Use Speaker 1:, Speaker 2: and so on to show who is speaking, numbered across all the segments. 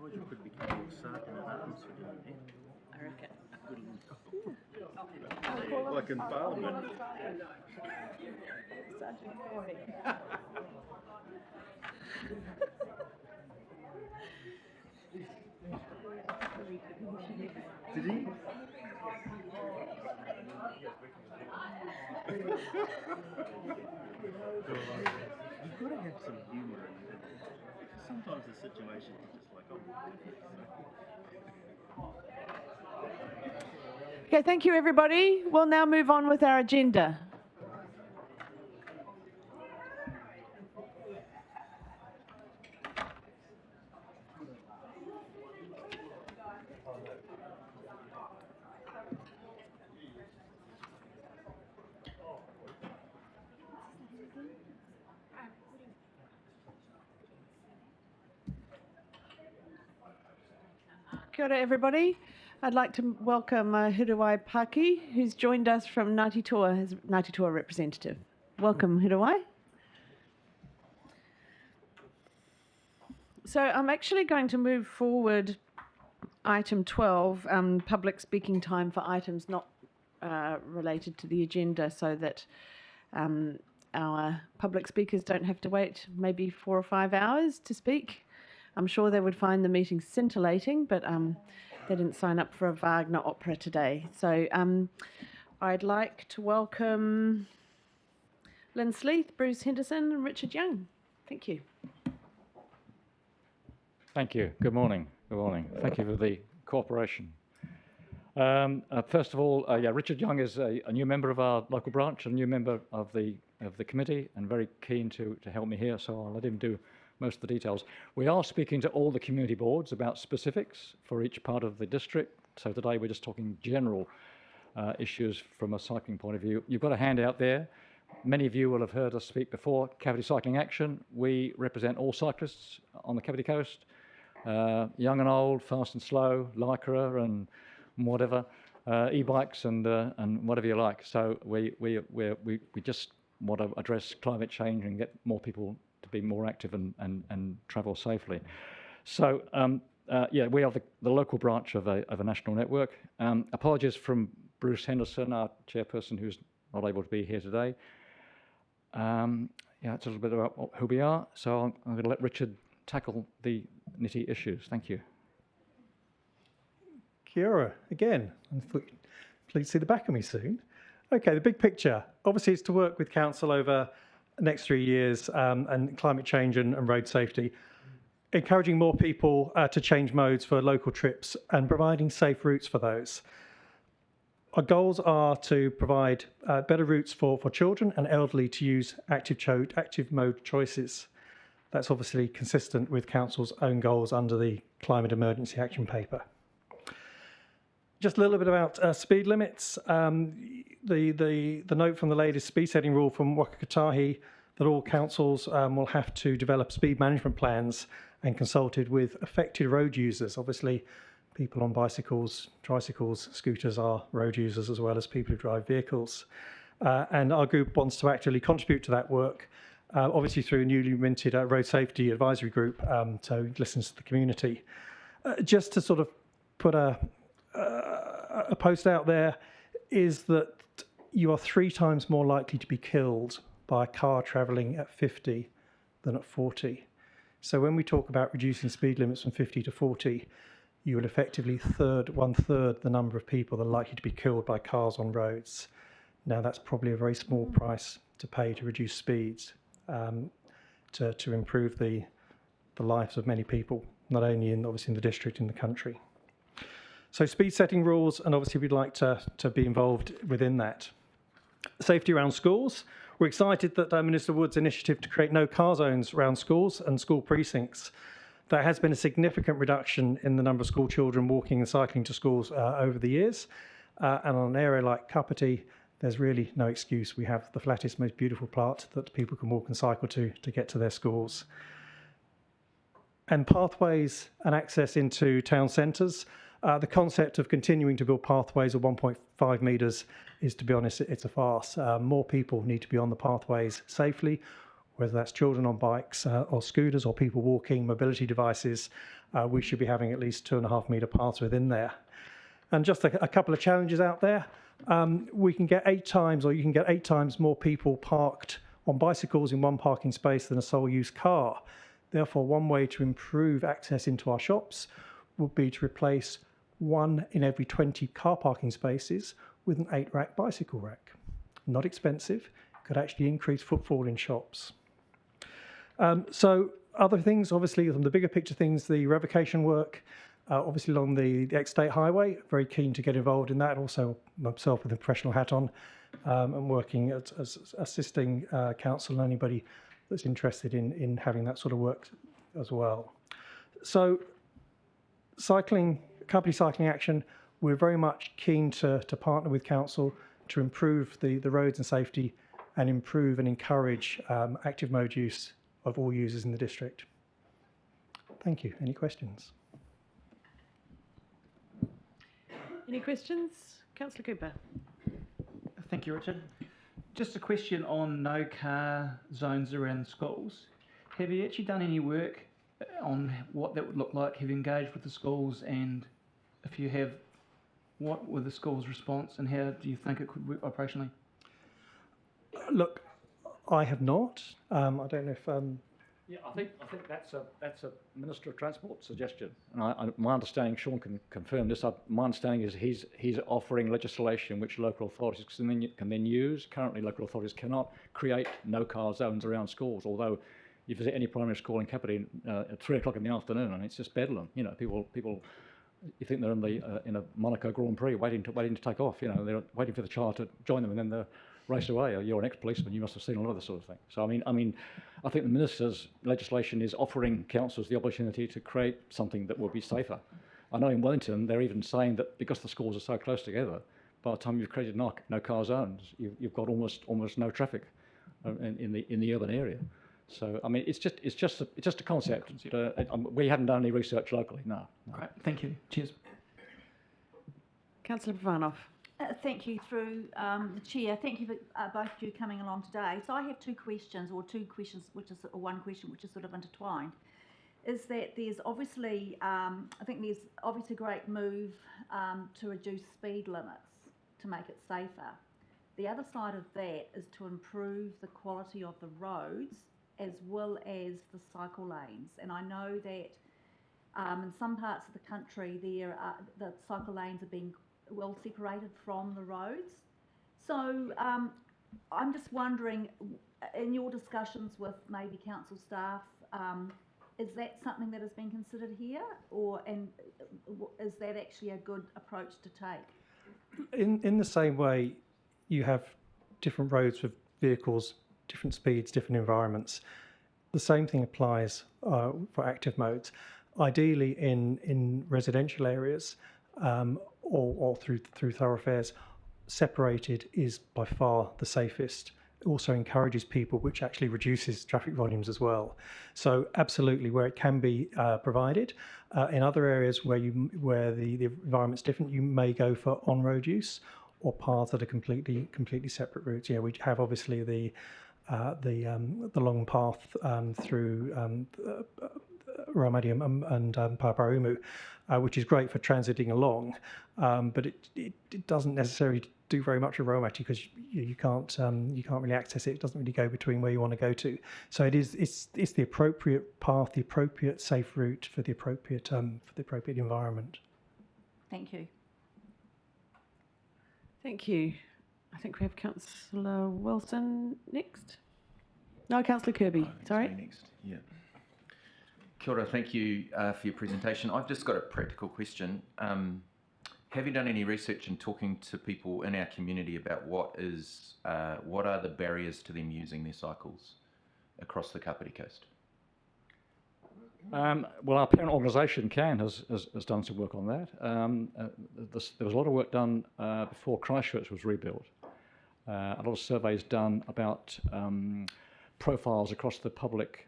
Speaker 1: Roger could become more sergeant at arms for doing it.
Speaker 2: I reckon.
Speaker 1: Like in Parliament.
Speaker 2: Sergeant Kirby.
Speaker 1: Did he? You've got to have some humour in it. Sometimes the situation is just like, oh.
Speaker 2: Okay, thank you everybody. We'll now move on with our agenda. Kia ora everybody. I'd like to welcome Hiruai Paki, who's joined us from Ngāti Toa, his Ngāti Toa representative. Welcome, Hiruai. So I'm actually going to move forward item 12, public speaking time for items not related to the agenda, so that our public speakers don't have to wait maybe 4 or 5 hours to speak. I'm sure they would find the meeting scintillating, but they didn't sign up for a Wagner opera today. So I'd like to welcome Lynn Sleeth, Bruce Henderson and Richard Young. Thank you.
Speaker 3: Thank you. Good morning. Good morning. Thank you for the cooperation. First of all, Richard Young is a new member of our local branch, a new member of the committee, and very keen to help me here, so I'll let him do most of the details. We are speaking to all the community boards about specifics for each part of the district. So today we're just talking general issues from a cycling point of view. You've got a handout there. Many of you will have heard us speak before. Cavity Cycling Action. We represent all cyclists on the Cavity Coast, young and old, fast and slow, Lycra and whatever, e-bikes and whatever you like. So we just want to address climate change and get more people to be more active and travel safely. So we are the local branch of a national network. Apologies from Bruce Henderson, our chairperson, who's not able to be here today. It's a little bit about who we are. So I'm going to let Richard tackle the nitty issues. Thank you.
Speaker 4: Kia ora again. Please see the back of me soon. Okay, the big picture. Obviously, it's to work with council over the next 3 years and climate change and road safety, encouraging more people to change modes for local trips and providing safe routes for those. Our goals are to provide better routes for children and elderly to use active mode choices. That's obviously consistent with council's own goals under the Climate Emergency Action Paper. Just a little bit about speed limits. The note from the latest speed setting rule from Wakakatahi that all councils will have to develop speed management plans and consulted with affected road users. Obviously, people on bicycles, tricycles, scooters are road users as well as people who drive vehicles. And our group wants to actively contribute to that work, obviously through a newly minted road safety advisory group, so it listens to the community. Just to sort of put a post out there is that you are 3 times more likely to be killed by a car travelling at 50 than at 40. So when we talk about reducing speed limits from 50 to 40, you will effectively one-third the number of people that are likely to be killed by cars on roads. Now that's probably a very small price to pay to reduce speeds, to improve the lives of many people, not only obviously in the district, in the country. So speed setting rules, and obviously we'd like to be involved within that. Safety around schools. We're excited that Minister Wood's initiative to create no car zones around schools and school precincts. There has been a significant reduction in the number of school children walking and cycling to schools over the years. And on an area like Kapiti, there's really no excuse. We have the flattest, most beautiful part that people can walk and cycle to get to their schools. And pathways and access into town centres. The concept of continuing to build pathways of 1.5 metres is, to be honest, it's a farce. More people need to be on the pathways safely. whether that's children on bikes or scooters or people walking, mobility devices, we should be having at least 2.5 metre paths within there. And just a couple of challenges out there. We can get 8 times, or you can get 8 times more people parked on bicycles in one parking space than a sole use car. Therefore, one way to improve access into our shops would be to replace 1 in every 20 car parking spaces with an 8-rack bicycle rack. Not expensive, could actually increase footfall in shops. So other things, obviously, the bigger picture things, the revocation work, obviously along the ex-state highway, very keen to get involved in that. Also myself with a professional hat on, and working as assisting council and anybody that's interested in having that sort of work as well. So cycling, company cycling action, we're very much keen to partner with council to improve the roads and safety and improve and encourage active mode use of all users in the district. Thank you. Any questions?
Speaker 2: Any questions? Councillor Cooper.
Speaker 5: Thank you, Richard. Just a question on no car zones around schools. Have you actually done any work on what that would look like? Have you engaged with the schools, and if you have, what were the schools' response, and how do you think it could work operationally?
Speaker 4: Look, I have not. I don't know if.
Speaker 3: Yeah, I think that's a Minister of Transport suggestion. And my understanding, Sean can confirm this. My understanding is he's offering legislation which local authorities can then use. Currently, local authorities cannot create no-car zones around schools. Although, you visit any primary school in Kapiti at 3 o'clock in the afternoon, and it's just bedlam. You know, people. You think they're in a Monaco Grand Prix waiting to take off. You know, they're waiting for the child to join them, and then they're raced away. Or you're an ex-policeman, you must have seen a lot of this sort of thing. So I mean, I think the minister's legislation is offering councils the opportunity to create something that will be safer. I know in Wellington they're even saying that because the schools are so close together, by the time you've created no car zones, you've got almost no traffic in the urban area. So I mean, it's just a concept. We haven't done any research locally. No.
Speaker 5: Great, thank you. Cheers.
Speaker 2: Councillor Pavanov.
Speaker 6: Thank you, through the chair. Thank you for both of you coming along today. So I have two questions, or one question which is sort of intertwined. Is that there's obviously, I think there's obviously a great move to reduce speed limits to make it safer. The other side of that is to improve the quality of the roads as well as the cycle lanes. And I know that in some parts of the country the cycle lanes are being well separated from the roads. So I'm just wondering, in your discussions with maybe council staff, is that something that has been considered here, and is that actually a good approach to take?
Speaker 4: In the same way, you have different roads with vehicles, different speeds, different environments. The same thing applies for active modes. Ideally, in residential areas or through thoroughfares, separated is by far the safest. It also encourages people, which actually reduces traffic volumes as well. So absolutely, where it can be provided. In other areas where the environment's different, you may go for on-road use or paths that are completely separate routes. Yeah, we have obviously the long path through Ramadium and Paparumu, which is great for transiting along, but it doesn't necessarily do very much of Romati because you can't really access it. It doesn't really go between where you want to go to. So it's the appropriate path, the appropriate safe route for the appropriate environment.
Speaker 6: Thank you.
Speaker 2: Thank you. I think we have Councillor Wilson next. No, Councillor Kirby. Sorry.
Speaker 7: Next. Yeah. Kia ora, thank you for your presentation. I've just got a practical question. Have you done any research in talking to people in our community about what are the barriers to them using their cycles across the Kapiti coast?
Speaker 3: Well, our parent organisation, CAN, has done some work on that. There was a lot of work done before Christchurch was rebuilt. A lot of surveys done about profiles across the public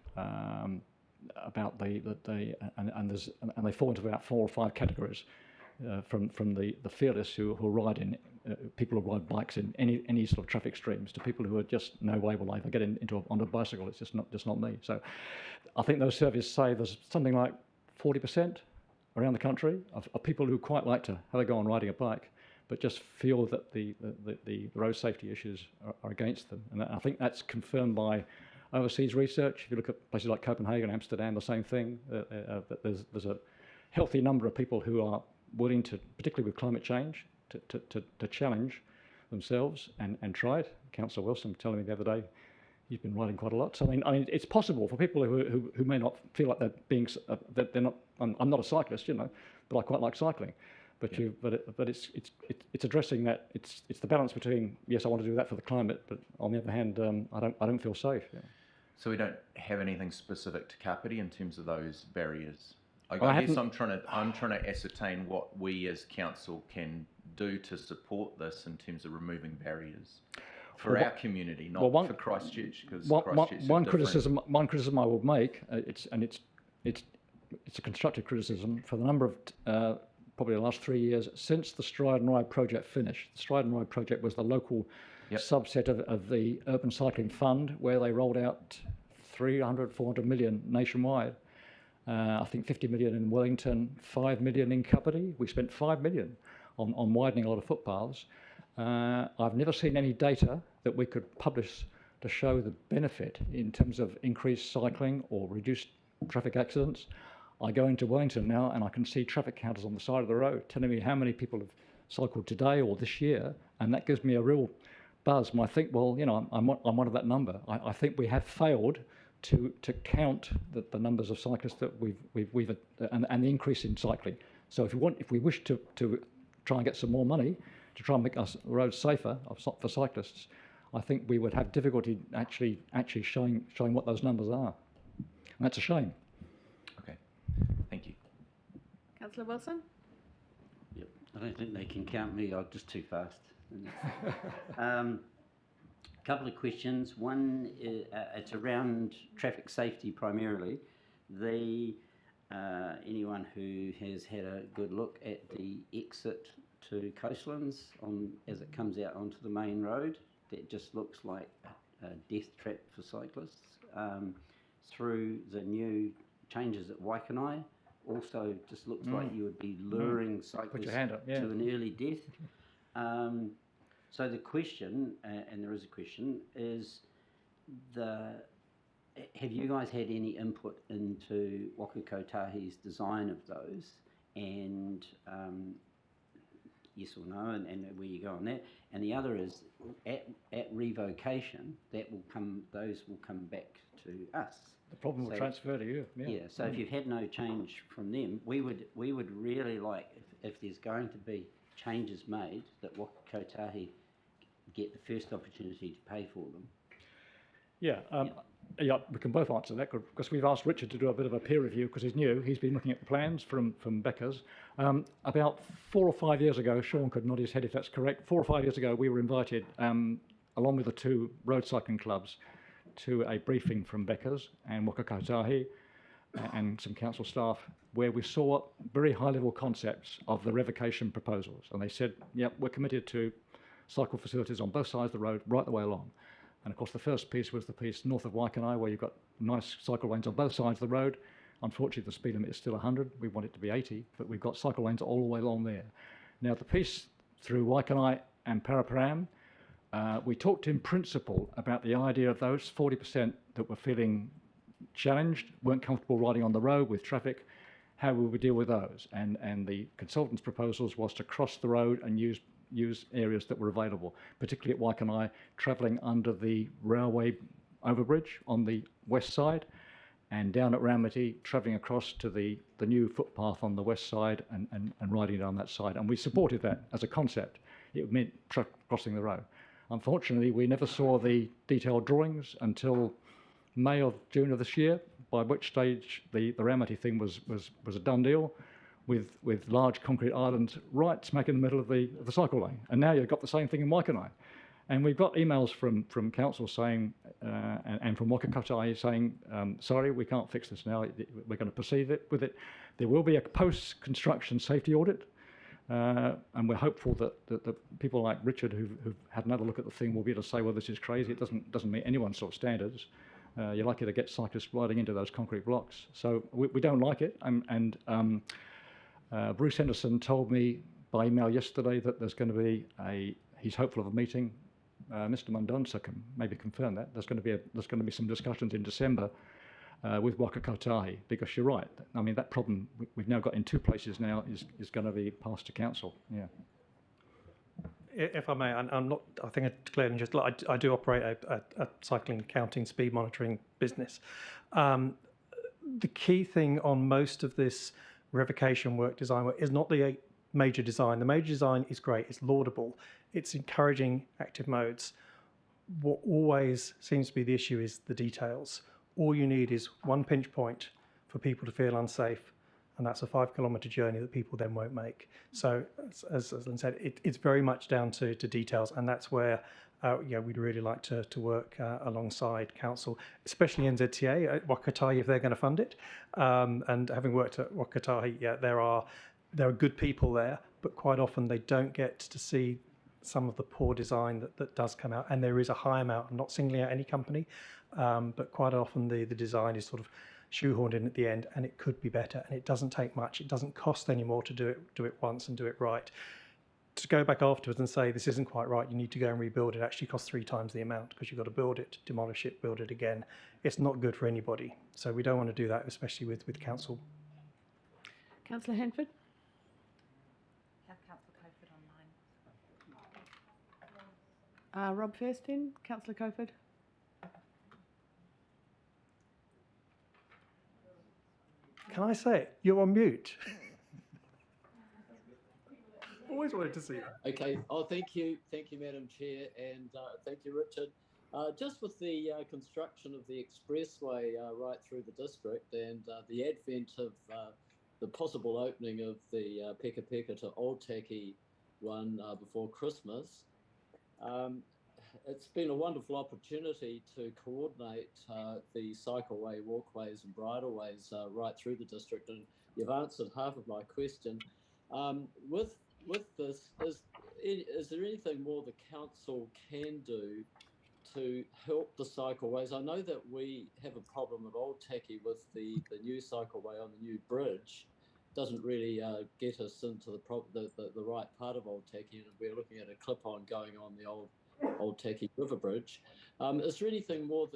Speaker 3: about and they fall into about 4 or 5 categories. From the fearless who ride in people who ride bikes in any sort of traffic streams to people who are just no way will I ever get onto a bicycle. It's just not me. So I think those surveys say there's something like 40% around the country of people who quite like to have a go on riding a bike, but just feel that the road safety issues are against them. And I think that's confirmed by overseas research. If you look at places like Copenhagen, Amsterdam, the same thing. That there's a healthy number of people who are willing to, particularly with climate change, to challenge themselves and try it. Councillor Wilson telling me the other day he's been riding quite a lot. So I mean, it's possible for people who may not feel like that they're not. I'm not a cyclist, but I quite like cycling. But it's addressing that. It's the balance between, yes, I want to do that for the climate, but on the other hand, I don't feel safe. Yeah.
Speaker 7: So we don't have anything specific to Kapiti in terms of those barriers. I guess I'm trying to ascertain what we as council can do to support this in terms of removing barriers for our community, not for Christchurch, because
Speaker 3: one criticism I would make, it's a constructive criticism for the number of probably the last 3 years since the Stride and Ride project finished. The Stride and Ride project was the local subset of the Urban Cycling Fund, where they rolled out 400 million nationwide. I think 50 million in Wellington, 5 million in Kapiti. We spent 5 million on widening a lot of footpaths. I've never seen any data that we could publish to show the benefit in terms of increased cycling or reduced traffic accidents. I go into Wellington now and I can see traffic counters on the side of the road telling me how many people have cycled today or this year, and that gives me a real buzz. And I think, well, I'm one of that number. I think we have failed to count the numbers of cyclists that we've and the increase in cycling. So if we wish to try and get some more money to try and make us roads safer for cyclists, I think we would have difficulty actually showing what those numbers are. And that's a shame.
Speaker 7: Okay, thank you.
Speaker 2: Councillor Wilson?
Speaker 8: Yep, I don't think they can count me. I'm just too fast. Couple of questions. One, it's around traffic safety primarily. Anyone who has had a good look at the exit to Coastlands as it comes out onto the main road, that just looks like a death trap for cyclists. Through the new changes at Waikanae, also just looks like you would be luring cyclists to an early death. So the question, and there is a question, is have you guys had any input into Waka Kotahi's design of those, and yes or no, and where you go on that? And the other is at revocation, those will come back to us.
Speaker 3: The problem will transfer to you.
Speaker 8: Yeah. So if you've had no change from them, we would really like, if there's going to be changes made, that Waka Kotahi get the first opportunity to pay for them.
Speaker 3: Yeah, we can both answer that because we've asked Richard to do a bit of a peer review because he's new. He's been looking at the plans from Becker's. About 4 or 5 years ago, Sean could nod his head if that's correct. 4 or 5 years ago, we were invited, along with the 2 road cycling clubs, to a briefing from Becker's and Waka Kotahi and some council staff, where we saw very high-level concepts of the revocation proposals. And they said, yep, we're committed to cycle facilities on both sides of the road right the way along. And of course the first piece was the piece north of Waikanae, where you've got nice cycle lanes on both sides of the road. Unfortunately the speed limit is still 100, we want it to be 80, but we've got cycle lanes all the way along there. Now the piece through Waikanae and Paraparaumu, we talked in principle about the idea of those 40% that were feeling challenged, weren't comfortable riding on the road with traffic, how we would deal with those. And the consultants' proposals was to cross the road and use areas that were available, particularly at Waikanae, travelling under the railway overbridge on the west side, and down at Raumati, travelling across to the new footpath on the west side and riding down that side. And we supported that as a concept. It meant crossing the road. Unfortunately, we never saw the detailed drawings until May or June of this year, by which stage the Raumati thing was a done deal, with large concrete islands right smack in the middle of the cycle lane. And now you've got the same thing in Waikanae. And we've got emails from council saying, and from Waka Kotahi saying, sorry, we can't fix this now, we're going to proceed with it. There will be a post-construction safety audit And we're hopeful that the people like Richard who've had another look at the thing will be able to say, well, this is crazy. It doesn't meet anyone's sort of standards. You're likely to get cyclists riding into those concrete blocks. So we don't like it. Bruce Henderson told me by email yesterday that there's going to be he's hopeful of a meeting. Mr. Mundonsa can maybe confirm that. There's going to be some discussions in December with Waka Kotahi, because you're right. I mean, that problem we've now got in 2 places now is going to be passed to council. Yeah.
Speaker 4: If I may, I'm not. I think I declared just like I do operate a cycling counting speed monitoring business. The key thing on most of this revocation work, design work, is not the major design. The major design is great. It's laudable. It's encouraging active modes. What always seems to be the issue is the details. All you need is one pinch point for people to feel unsafe, and that's a 5-kilometre journey that people then won't make. So, as Lynn said, it's very much down to details, and that's where we'd really like to work alongside council, especially NZTA at Wakatahi if they're going to fund it. And having worked at Wakatahi, there are good people there, but quite often they don't get to see some of the poor design that does come out, and there is a high amount. I'm not singling out any company, but quite often the design is sort of shoehorned in at the end, and it could be better, and it doesn't take much. It doesn't cost any more to do it once and do it right. To go back afterwards and say this isn't quite right, you need to go and rebuild it, actually costs 3 times the amount, because you've got to build it, demolish it, build it again. It's not good for anybody, so we don't want to do that, especially with council.
Speaker 2: Councillor Hanford. Rob Fairstein, Councillor Coford.
Speaker 4: Can I say it? You're on mute. Always wanted to see that.
Speaker 9: Okay. Oh, thank you, Madam Chair, and thank you, Richard. Just with the construction of the expressway right through the district, and the advent of the possible opening of the Peka Peka to Old Taki one before Christmas, it's been a wonderful opportunity to coordinate the cycleway, walkways and bridleways right through the district, and you've answered half of my question. With this, is there anything more the council can do to help the cycleways? I know that we have a problem at Old Taki with the new cycleway on the new bridge. Doesn't really get us into the right part of Old Taki, and we're looking at a clip-on going on the Old Taki River Bridge. Is there anything more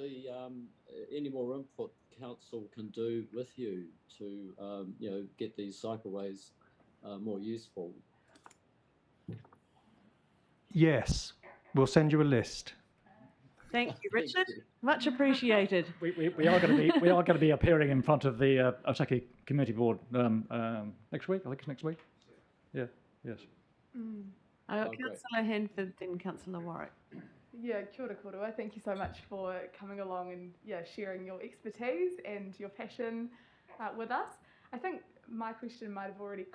Speaker 9: any more input council can do with you to get these cycleways more useful?
Speaker 4: Yes, we'll send you a list.
Speaker 2: Thank you, Richard. Much appreciated.
Speaker 3: We are going to be appearing in front of the Otaki Committee Board next week. I think it's next week. Yeah. Yes.
Speaker 2: Councillor Hanford, then Councillor Warwick.
Speaker 10: Yeah, kia ora koroa. Thank you so much for coming along and sharing your expertise and your passion with us. I think my question might have already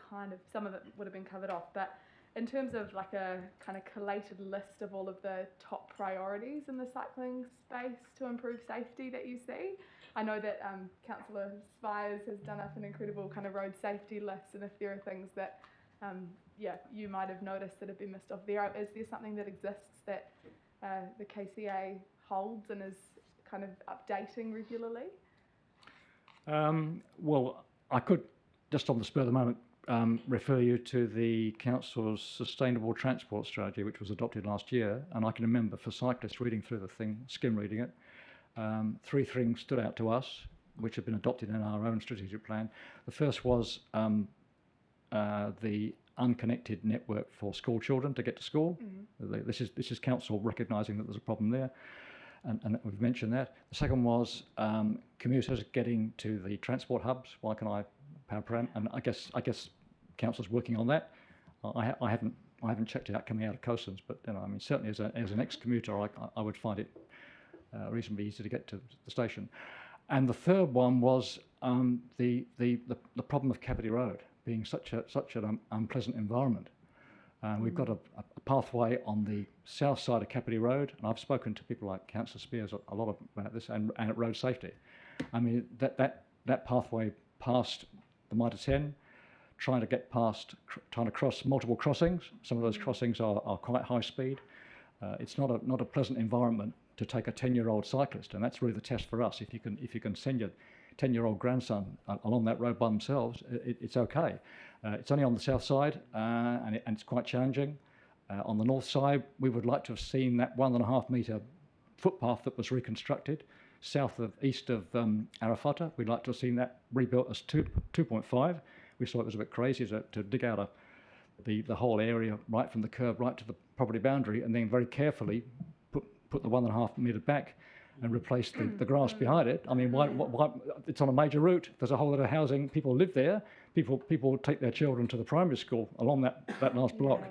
Speaker 10: some of it would have been covered off, but in terms of like a kind of collated list of all of the top priorities in the cycling space to improve safety that you see, I know that Councillor Spires has done up an incredible kind of road safety list, and if there are things that you might have noticed that have been missed off there, is there something that exists that the KCA holds and is kind of updating regularly?
Speaker 3: Well, I could, just on the spur of the moment, refer you to the Council's Sustainable Transport Strategy, which was adopted last year, and I can remember for cyclists reading through the thing, skim reading it, 3 things stood out to us, which have been adopted in our own strategic plan. The first was the unconnected network for school children to get to school. Mm-hmm. This is council recognising that there's a problem there, and we've mentioned that. The second was commuters getting to the transport hubs. Why can I power pram? And I guess council's working on that. I haven't checked it out coming out of Coastlands, but I mean certainly as an ex-commuter, I would find it reasonably easy to get to the station. And the third one was the problem of Cavity Road being such an unpleasant environment. We've got a pathway on the south side of Cavity Road, and I've spoken to people like Councillor Spears a lot about this, and at road safety. I mean that pathway past the Mitre 10 trying to get past, trying to cross multiple crossings. Some of those crossings are quite high speed. It's not a pleasant environment to take a 10-year-old cyclist, and that's really the test for us. If you can send your 10-year-old grandson along that road by themselves, it's okay. It's only on the south side, and it's quite challenging. On the north side, we would like to have seen that 1.5 metre footpath that was reconstructed east of Arafata. We'd like to have seen that rebuilt as 2.5. We saw it was a bit crazy to dig out the whole area right from the curb right to the property boundary, and then very carefully put the 1.5 metre back and replace the grass behind it. I mean, why, it's on a major route. There's a whole lot of housing. People live there. People take their children to the primary school along that last block.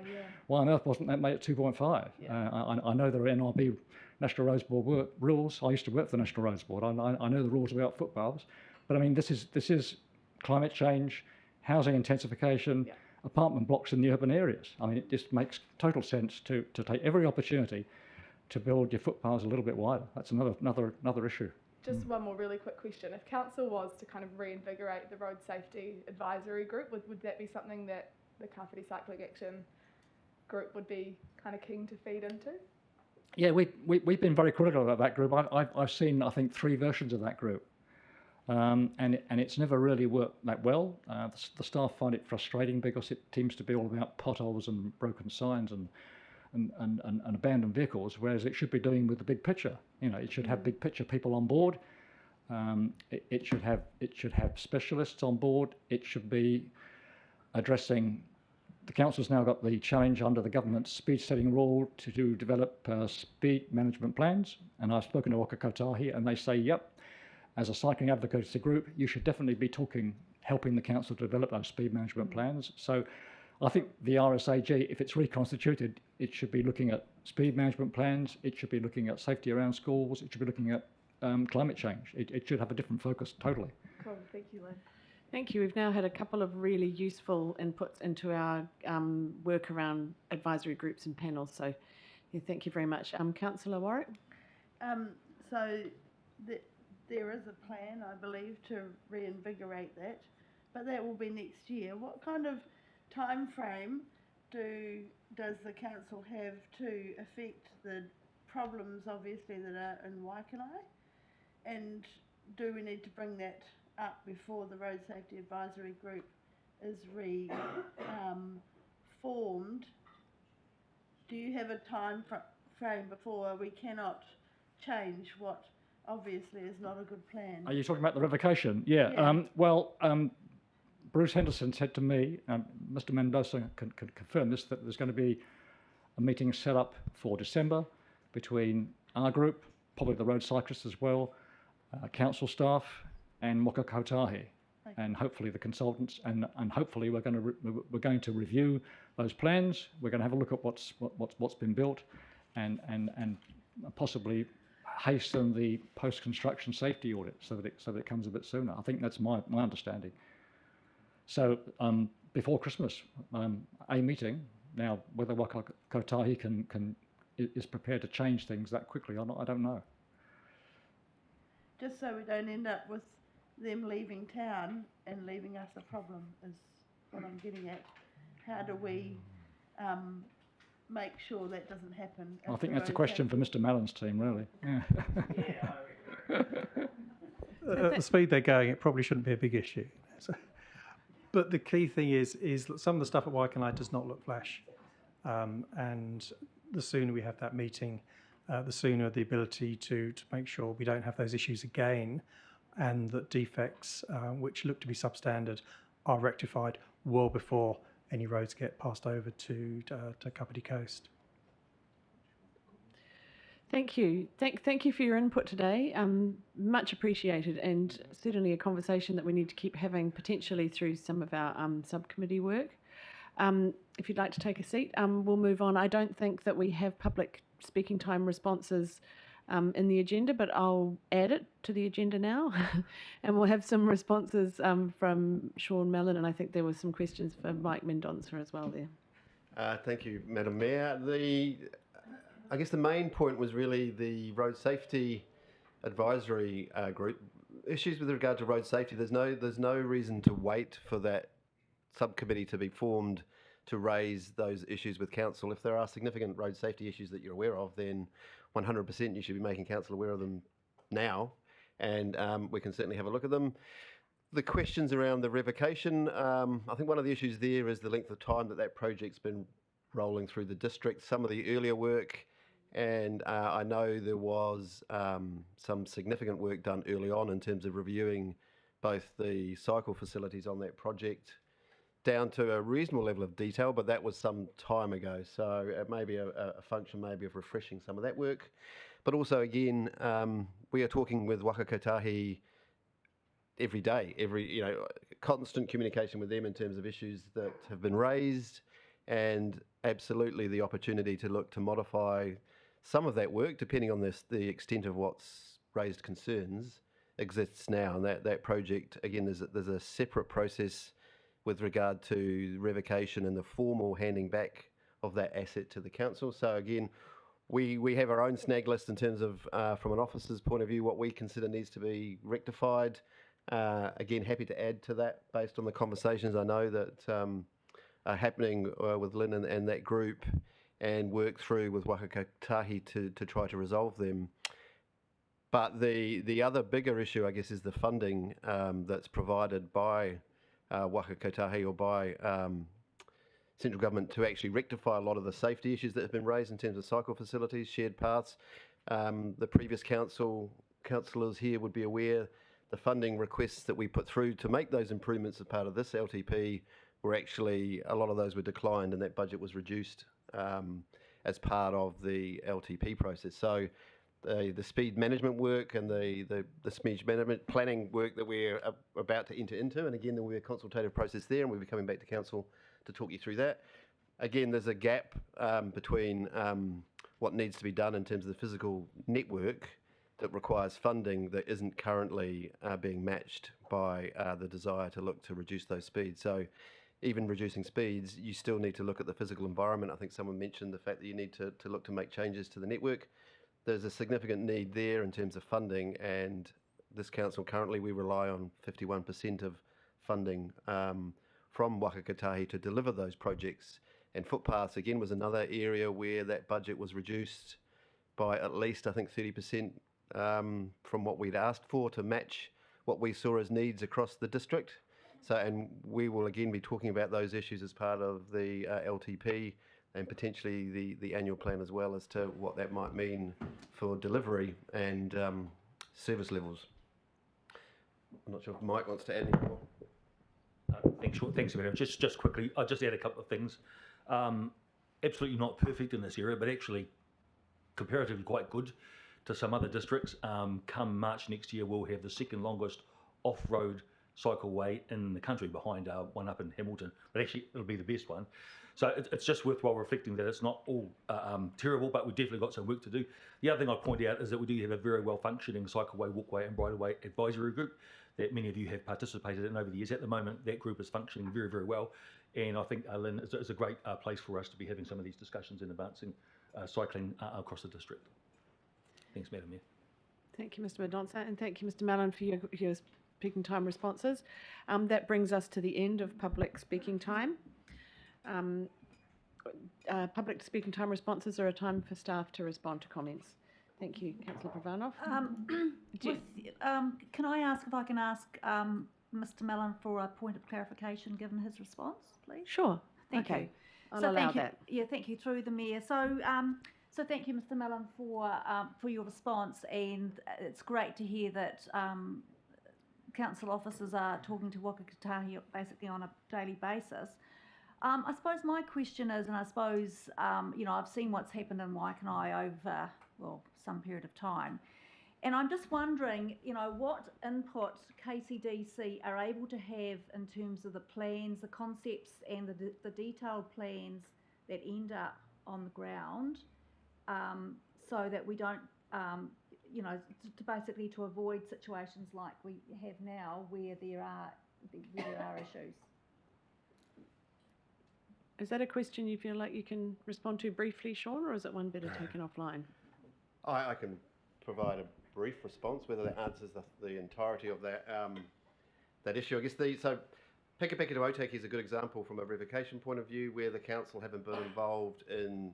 Speaker 3: Why on earth wasn't that made at 2.5? I know there are NRB National Roads Board rules. I used to work for the National Roads Board. I know the rules about footpaths. But I mean, this is climate change, housing intensification, apartment blocks in the urban areas. I mean, it just makes total sense to take every opportunity to build your footpaths a little bit wider. That's another issue.
Speaker 10: Just one more really quick question. If council was to kind of reinvigorate the road safety advisory group, would that be something that the Kāwhiti Cycling Action group would be kind of keen to feed into?
Speaker 3: Yeah, we've been very critical about that group. I've seen, I think, 3 versions of that group, and it's never really worked that well. The staff find it frustrating because it seems to be all about potholes and broken signs and abandoned vehicles, whereas it should be doing with the big picture. You know, it should have big picture people on board. It should have specialists on board. It should be addressing. The council's now got the challenge under the government's speed setting rule to develop speed management plans, and I've spoken to Waka Kotahi, and they say, yep, as a cycling advocacy group, you should definitely be helping the council to develop those speed management plans. So I think the RSAG, if it's reconstituted, it should be looking at speed management plans, it should be looking at safety around schools, it should be looking at climate change. It should have a different focus totally.
Speaker 10: Cool, thank you, Lynn.
Speaker 2: Thank you. We've now had a couple of really useful inputs into our work around advisory groups and panels, so thank you very much. Councillor Warwick?
Speaker 11: So there is a plan, I believe, to reinvigorate that, but that will be next year. What kind of time frame does the council have to affect the problems, obviously, that are in Waikanae? And do we need to bring that up before the Road Safety Advisory Group is formed? Do you have a time frame before we cannot change what obviously is not a good plan?
Speaker 3: Are you talking about the revocation? Yeah. Bruce Henderson said to me, Mr. Mendoza can confirm this, that there's going to be a meeting set up for December between our group, probably the road cyclists as well, council staff, and Waka Kotahi, and hopefully the consultants, and hopefully we're going to review those plans. We're going to have a look at what's been built, and possibly hasten the post-construction safety audit so that it comes a bit sooner. I think that's my understanding. So before Christmas, a meeting. Now, whether Waka Kotahi is prepared to change things that quickly or not, I don't know.
Speaker 11: Just so we don't end up with them leaving town and leaving us a problem is what I'm getting at. How do we make sure that doesn't happen?
Speaker 3: I think that's a question for Mr. Mallon's team, really. Yeah.
Speaker 4: At the speed they're going, it probably shouldn't be a big issue. So, but the key thing is that some of the stuff at Waikanae does not look flash. And the sooner we have that meeting, the sooner the ability to make sure we don't have those issues again, and that defects which look to be substandard are rectified well before any roads get passed over to Kapiti Coast.
Speaker 2: Thank you. Thank you for your input today. Much appreciated, and certainly a conversation that we need to keep having, potentially through some of our subcommittee work. If you'd like to take a seat, we'll move on. I don't think that we have public speaking time responses in the agenda, but I'll add it to the agenda now. And we'll have some responses from Sean Mellon, and I think there were some questions for Mike Mendonça as well there.
Speaker 12: Thank you, Madam Mayor. I guess the main point was really the Road Safety Advisory Group. Issues with regard to road safety, there's no reason to wait for that subcommittee to be formed to raise those issues with council. If there are significant road safety issues that you're aware of, then 100% you should be making council aware of them now, and we can certainly have a look at them. The questions around the revocation, I think one of the issues there is the length of time that project's been rolling through the district. Some of the earlier work, and I know there was some significant work done early on in terms of reviewing both the cycle facilities on that project down to a reasonable level of detail, but that was some time ago. So it may be a function maybe of refreshing some of that work. But also, again, we are talking with Waka Kotahi every day, constant communication with them in terms of issues that have been raised, and absolutely the opportunity to look to modify some of that work depending on the extent of what's raised concerns exists now. And that project, again, there's a separate process with regard to revocation and the formal handing back of that asset to the council. So again, we have our own snag list in terms of, from an officer's point of view, what we consider needs to be rectified. Again, happy to add to that based on the conversations I know that are happening with Lynn and that group, and work through with Waka Kotahi to try to resolve them. But the other bigger issue, I guess, is the funding that's provided by Waka Kotahi or by central government to actually rectify a lot of the safety issues that have been raised in terms of cycle facilities, shared paths. The previous councillors here would be aware the funding requests that we put through to make those improvements as part of this LTP were actually, a lot of those were declined, and that budget was reduced as part of the LTP process. So the speed management work and the speed management planning work that we're about to enter into, and again, there will be a consultative process there, and we'll be coming back to council to talk you through that. Again, there's a gap between what needs to be done in terms of the physical network that requires funding that isn't currently being matched by the desire to look to reduce those speeds. So even reducing speeds, you still need to look at the physical environment. I think someone mentioned the fact that you need to look to make changes to the network. There's a significant need there in terms of funding, and this council currently we rely on 51% of funding from Waka Kotahi to deliver those projects. And footpaths again was another area where that budget was reduced by at least, I think, 30% from what we'd asked for to match what we saw as needs across the district. So, and we will again be talking about those issues as part of the LTP and potentially the annual plan as well, as to what that might mean for delivery and service levels. I'm not sure if Mike wants to add any more.
Speaker 13: Thanks, Madam. Just quickly, I'll just add a couple of things. Absolutely not perfect in this area, but actually comparatively quite good to some other districts. Come March next year, we'll have the second longest off-road cycleway in the country, behind one up in Hamilton, but actually it'll be the best one. So it's just worthwhile reflecting that it's not all terrible, but we've definitely got some work to do. The other thing I'd point out is that we do have a very well-functioning cycleway, walkway and bridleway advisory group that many of you have participated in over the years. At the moment, that group is functioning very, very well, and I think, Lynn, it's a great place for us to be having some of these discussions and advancing cycling across the district. Thanks, Madam Mayor.
Speaker 2: Thank you, Mr. Mendonca, and thank you, Mr. Mallon, for your speaking time responses. That brings us to the end of public speaking time. Public speaking time responses are a time for staff to respond to comments. Thank you, Councillor Pravanov.
Speaker 6: Can I ask if I can ask Mr. Mallon for a point of clarification given his response, please?
Speaker 2: Sure.
Speaker 6: Thank you.
Speaker 2: I'll allow that.
Speaker 6: Yeah, thank you, through the Mayor. So thank you, Mr. Mallon, for your response, and it's great to hear that council officers are talking to Waka Kotahi basically on a daily basis. I suppose my question is, and I suppose, I've seen what's happened in Waikanae over, some period of time. And I'm just wondering, what input KCDC are able to have in terms of the plans, the concepts and the detailed plans that end up on the ground, so that we don't, to basically to avoid situations like we have now where there are issues.
Speaker 2: Is that a question you feel like you can respond to briefly, Sean, or is it one better taken offline?
Speaker 12: I can provide a brief response, whether that answers the entirety of that issue. I guess Pika Pika to Otaki is a good example from a revocation point of view, where the council haven't been involved in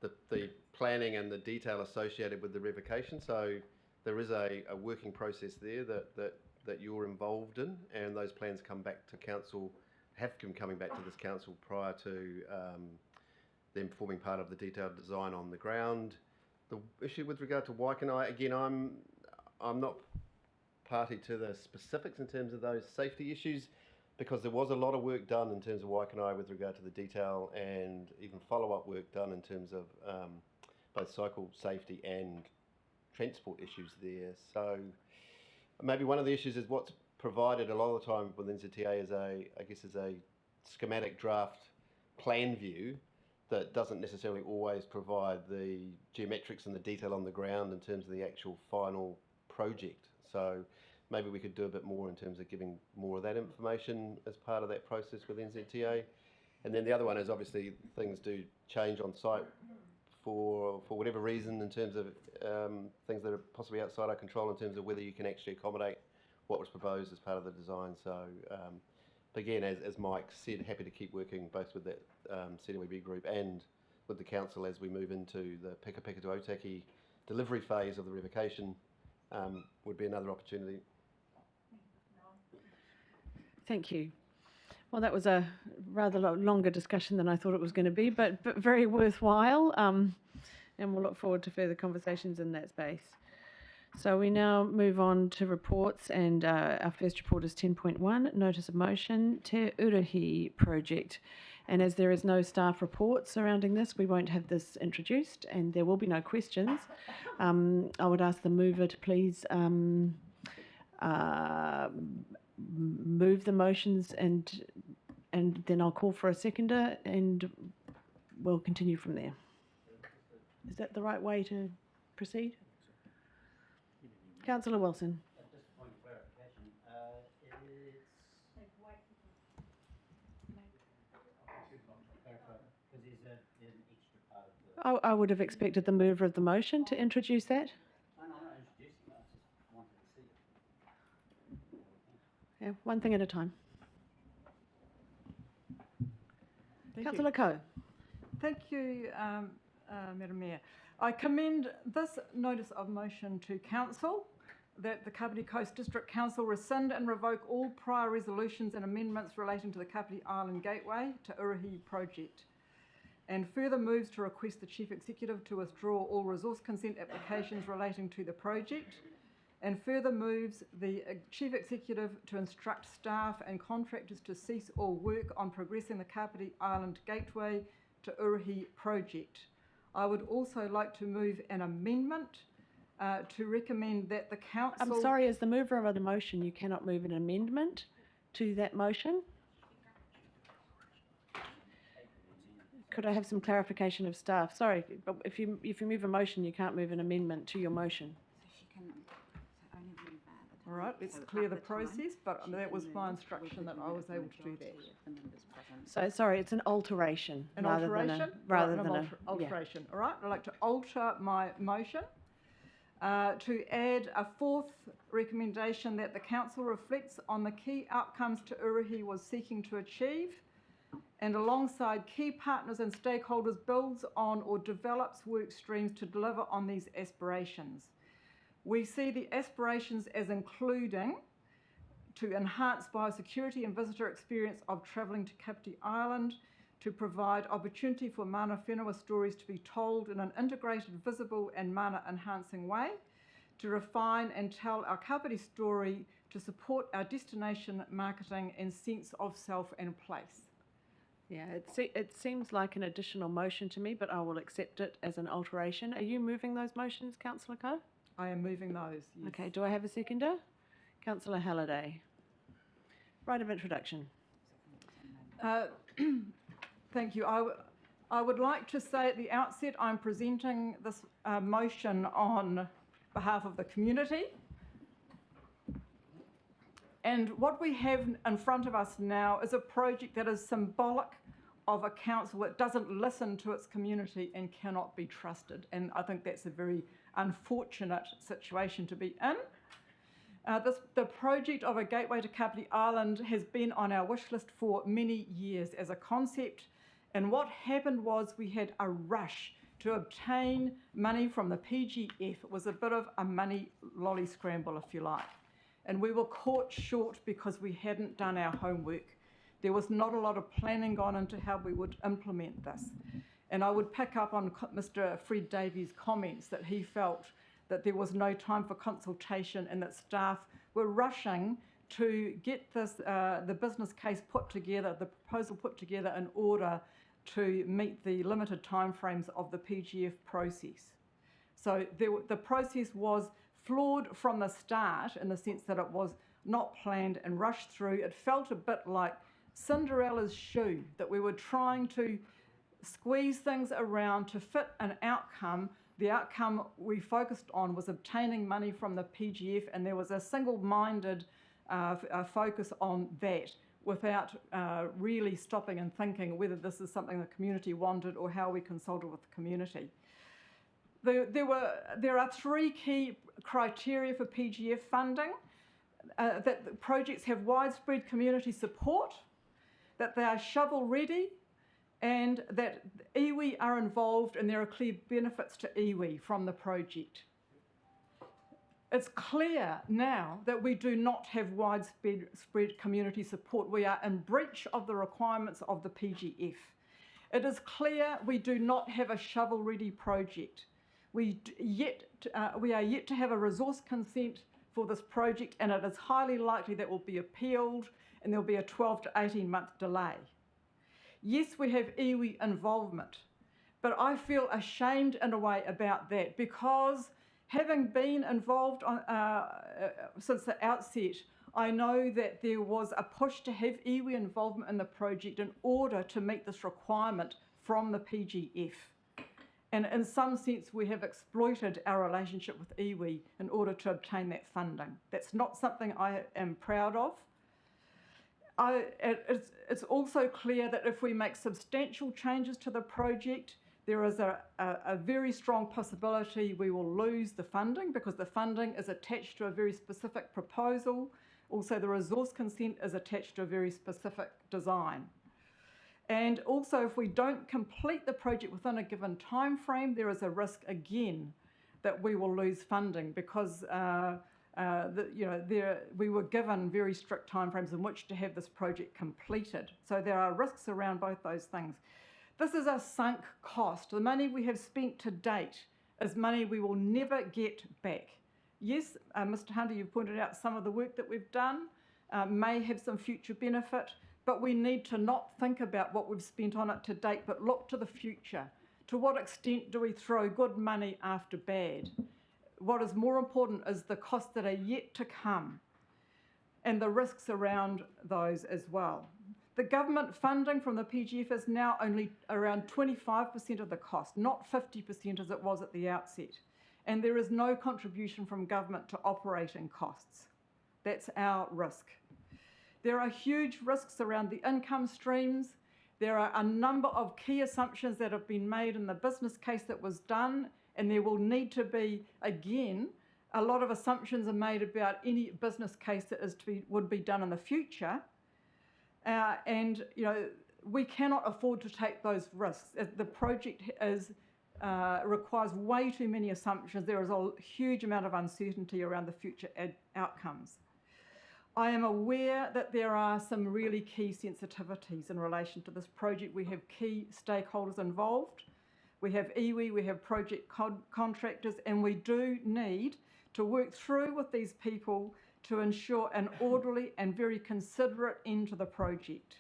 Speaker 12: the planning and the detail associated with the revocation. So there is a working process there that you're involved in, and those plans come back to council, have been coming back to this council prior to them forming part of the detailed design on the ground. The issue with regard to Waikanai, again, I'm not party to the specifics in terms of those safety issues, because there was a lot of work done in terms of Waikanai with regard to the detail, and even follow-up work done in terms of both cycle safety and transport issues there. So maybe one of the issues is what's provided a lot of the time with NZTA is a schematic draft plan view that doesn't necessarily always provide the geometrics and the detail on the ground in terms of the actual final project. So maybe we could do a bit more in terms of giving more of that information as part of that process with NZTA. And then the other one is obviously things do change on site for whatever reason in terms of things that are possibly outside our control in terms of whether you can actually accommodate what was proposed as part of the design. So but again, as Mike said, happy to keep working both with that CWB group and with the council as we move into the Pika Pika to Otaki delivery phase of the revocation. Would be another opportunity.
Speaker 2: Thank you. Well, that was a rather longer discussion than I thought it was going to be, but very worthwhile. And we'll look forward to further conversations in that space. So we now move on to reports, and our first report is 10.1, Notice of Motion, Te Uruhi project. And as there is no staff report surrounding this, we won't have this introduced, and there will be no questions. I would ask the mover to please move the motions, and then I'll call for a seconder, and we'll continue from there. Is that the right way to proceed? Councillor Wilson.
Speaker 8: Just a point of clarification. Because there's an extra part of the...
Speaker 2: I would have expected the mover of the motion to introduce that.
Speaker 8: No, I'm not introducing it. I just wanted to see it.
Speaker 2: Yeah, one thing at a time. Councillor Coe.
Speaker 14: Thank you, Madam Mayor. I commend this notice of motion to Council that the Kapiti Coast District Council rescind and revoke all prior resolutions and amendments relating to the Kapiti Island Gateway to Uruhi project, and further moves to request the Chief Executive to withdraw all resource consent applications relating to the project, and further moves the Chief Executive to instruct staff and contractors to cease all work on progressing the Kapiti Island Gateway to Uruhi project. I would also like to move an amendment to recommend that the council...
Speaker 2: I'm sorry, as the mover of the motion, you cannot move an amendment to that motion. Could I have some clarification of staff? Sorry, but if you move a motion, you can't move an amendment to your motion.
Speaker 14: All right, let's clear the process, but that was my instruction that I was able to do that.
Speaker 2: So, sorry, it's an alteration.
Speaker 14: An
Speaker 2: rather
Speaker 14: alteration?
Speaker 2: Than an
Speaker 14: alteration. All right, I'd like to alter my motion to add a fourth recommendation that the council reflects on the key outcomes Te Uruhi was seeking to achieve, and alongside key partners and stakeholders builds on or develops work streams to deliver on these aspirations. We see the aspirations as including to enhance biosecurity and visitor experience of travelling to Kapiti Island, to provide opportunity for mana whenua stories to be told in an integrated, visible and mana enhancing way, to refine and tell our Kapiti story, to support our destination marketing and sense of self and place.
Speaker 2: Yeah, it seems like an additional motion to me, but I will accept it as an alteration. Are you moving those motions, Councillor Coe?
Speaker 14: I am moving those, yes.
Speaker 2: Okay, do I have a seconder? Councillor Halliday. Right of introduction.
Speaker 14: Thank you. I would like to say at the outset I'm presenting this motion on behalf of the community. And what we have in front of us now is a project that is symbolic of a council that doesn't listen to its community and cannot be trusted. And I think that's a very unfortunate situation to be in. The project of a gateway to Kapiti Island has been on our wish list for many years as a concept, and what happened was we had a rush to obtain money from the PGF. It was a bit of a money lolly scramble, if you like, and we were caught short because we hadn't done our homework. There was not a lot of planning gone into how we would implement this. And I would pick up on Mr. Fred Davies' comments that he felt that there was no time for consultation and that staff were rushing to get this, the business case put together, the proposal put together in order to meet the limited timeframes of the PGF process. So the process was flawed from the start in the sense that it was not planned and rushed through. It felt a bit like Cinderella's shoe, that we were trying to squeeze things around to fit an outcome. The outcome we focused on was obtaining money from the PGF, and there was a single-minded focus on that without really stopping and thinking whether this is something the community wanted or how we consulted with the community. There are three key criteria for PGF funding: that the projects have widespread community support, that they are shovel-ready, and that iwi are involved and there are clear benefits to iwi from the project. It's clear now that we do not have widespread community support. We are in breach of the requirements of the PGF. It is clear we do not have a shovel-ready project. We are yet to have a resource consent for this project, and it is highly likely that will be appealed and there will be a 12 to 18-month delay. Yes, we have iwi involvement, but I feel ashamed in a way about that because having been involved since the outset, I know that there was a push to have iwi involvement in the project in order to meet this requirement from the PGF. And in some sense, we have exploited our relationship with iwi in order to obtain that funding. That's not something I am proud of. It's also clear that if we make substantial changes to the project, there is a very strong possibility we will lose the funding because the funding is attached to a very specific proposal. Also, the resource consent is attached to a very specific design. And also, if we don't complete the project within a given time frame, there is a risk again that we will lose funding because we were given very strict timeframes in which to have this project completed. So there are risks around both those things. This is a sunk cost. The money we have spent to date is money we will never get back. Yes, Mr. Hunter, you've pointed out some of the work that we've done may have some future benefit, but we need to not think about what we've spent on it to date, but look to the future. To what extent do we throw good money after bad? What is more important is the costs that are yet to come and the risks around those as well. The government funding from the PGF is now only around 25% of the cost, not 50% as it was at the outset. And there is no contribution from government to operating costs. That's our risk. There are huge risks around the income streams. There are a number of key assumptions that have been made in the business case that was done, and there will need to be, again, a lot of assumptions are made about any business case that would be done in the future. And we cannot afford to take those risks. The project requires way too many assumptions. There is a huge amount of uncertainty around the future outcomes. I am aware that there are some really key sensitivities in relation to this project. We have key stakeholders involved. We have iwi, we have project contractors, and we do need to work through with these people to ensure an orderly and very considerate end to the project.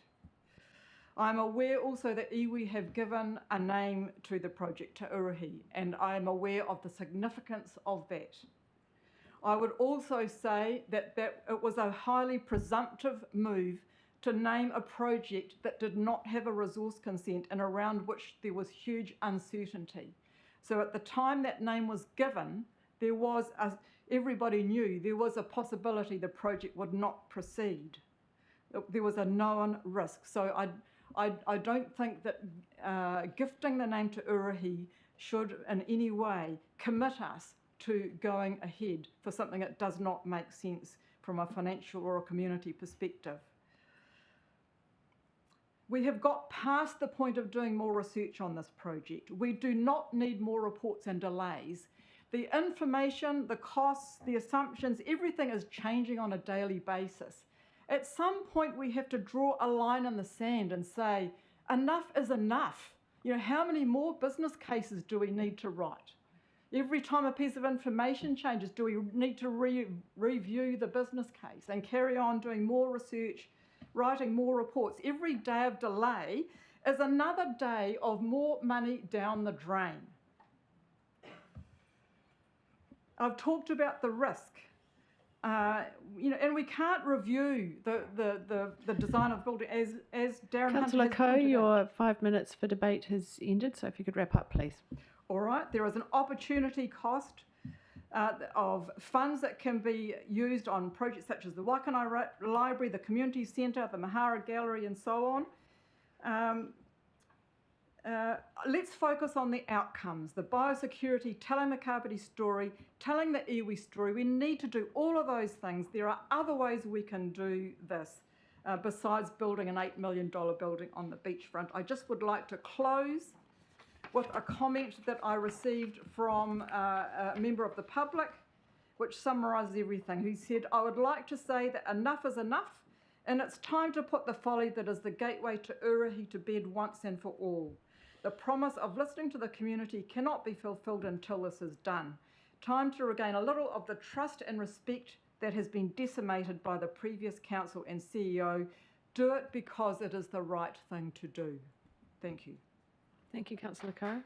Speaker 14: I'm aware also that iwi have given a name to the project, to Uruhi, and I am aware of the significance of that. I would also say that it was a highly presumptive move to name a project that did not have a resource consent and around which there was huge uncertainty. So at the time that name was given, everybody knew there was a possibility the project would not proceed. There was a known risk. So I don't think that gifting the name to Uruhi should in any way commit us to going ahead for something that does not make sense from a financial or a community perspective. We have got past the point of doing more research on this project. We do not need more reports and delays. The information, the costs, the assumptions, everything is changing on a daily basis. At some point, we have to draw a line in the sand and say, enough is enough. You know, how many more business cases do we need to write? Every time a piece of information changes, do we need to review the business case and carry on doing more research, writing more reports? Every day of delay is another day of more money down the drain. I've talked about the risk. You know, and we can't review the design of the building as Darren
Speaker 2: Councillor
Speaker 14: Hunter has
Speaker 2: Coe,
Speaker 14: pointed out.
Speaker 2: your 5 minutes for debate has ended, so if you could wrap up, please.
Speaker 14: All right, there is an opportunity cost of funds that can be used on projects such as the Waikanae Library, the Community Centre, the Mahara Gallery, and so on. Let's focus on the outcomes, the biosecurity, telling the Kapiti story, telling the iwi story. We need to do all of those things. There are other ways we can do this besides building an $8 million building on the beachfront. I just would like to close with a comment that I received from a member of the public, which summarises everything, who said, "I would like to say that enough is enough, and it's time to put the folly that is the gateway to Uruhi to bed once and for all. The promise of listening to the community cannot be fulfilled until this is done. Time to regain a little of the trust and respect that has been decimated by the previous council and CEO. Do it because it is the right thing to do." Thank you.
Speaker 2: Thank you, Councillor Coe.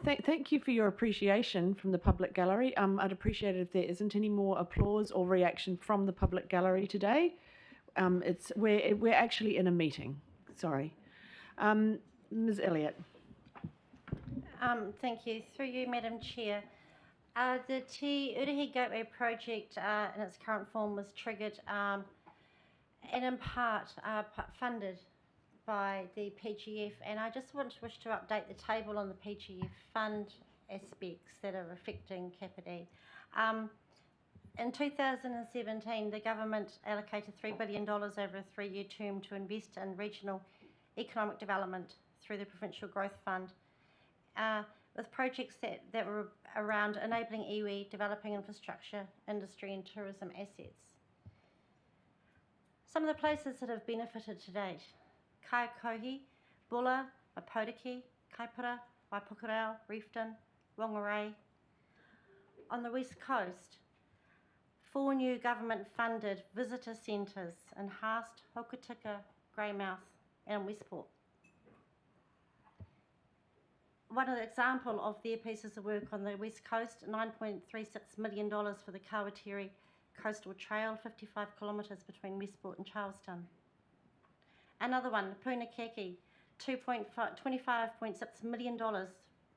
Speaker 2: Thank you for your appreciation from the public gallery. I'd appreciate it if there isn't any more applause or reaction from the public gallery today. We're actually in a meeting. Sorry. Ms. Elliott.
Speaker 15: Thank you. Through you, Madam Chair. The Te Uruhi Gateway project in its current form was triggered and in part funded by the PGF, and I just wish to update the table on the PGF fund aspects that are affecting Kapiti. In 2017, the government allocated $3 billion over a 3-year term to invest in regional economic development through the Provincial Growth Fund, with projects that were around enabling iwi, developing infrastructure, industry and tourism assets. Some of the places that have benefited to date: Kaikohi, Bulla, Apotiki, Kaipara, Waipukurau, Reefton, Whangarei. On the west coast, 4 new government-funded visitor centres in Haast, Hokitika, Greymouth and Westport. One example of their pieces of work on the west coast, $9.36 million for the Kawatiri Coastal Trail, 55 kilometres between Westport and Charlestown. Another one, Punakeki, $25.6 million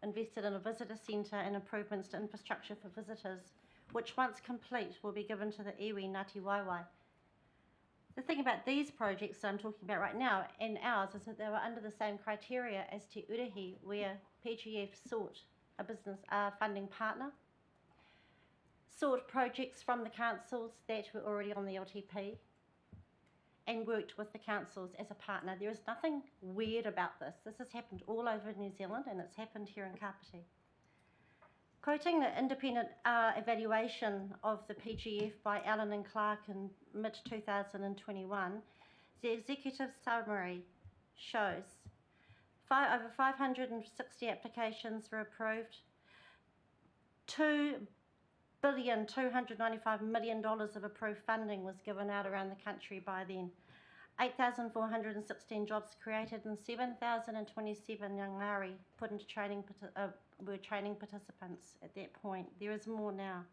Speaker 15: invested in a visitor centre and improvements to infrastructure for visitors, which once complete will be given to the iwi Ngāti Waewae. The thing about these projects that I'm talking about right now and ours is that they were under the same criteria as Te Uruhi, where PGF sought a business funding partner, sought projects from the councils that were already on the LTP, and worked with the councils as a partner. There is nothing weird about this. This has happened all over New Zealand, and it's happened here in Kapiti. Quoting the independent evaluation of the PGF by Allen and Clark in mid-2021, the executive summary shows over 560 applications were approved, $2.295 billion of approved funding was given out around the country by then. 8,416 jobs created and 7,027 young Māori put into training, were training participants at that point. There is more now.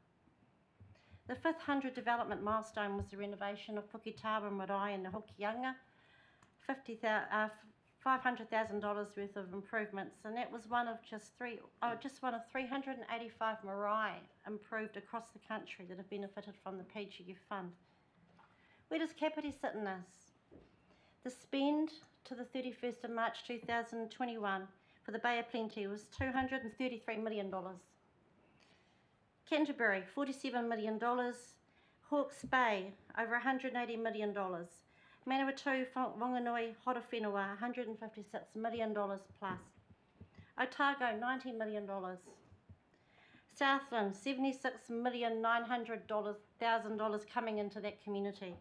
Speaker 15: The 500 development milestone was the renovation of Puketawa Marae and the Hokianga, $500,000 worth of improvements, and that was one of just one of 385 marae improved across the country that have benefited from the PGF fund. Where does Kapiti sit in this? The spend to the 31st of March 2021 for the Bay of Plenty was $233 million. Canterbury, $47 million. Hawke's Bay, over $180 million. Manawatu, Whanganui, Horowhenua, $156 million plus. Otago, $90 million. Southland, $76,900,000 coming into that community.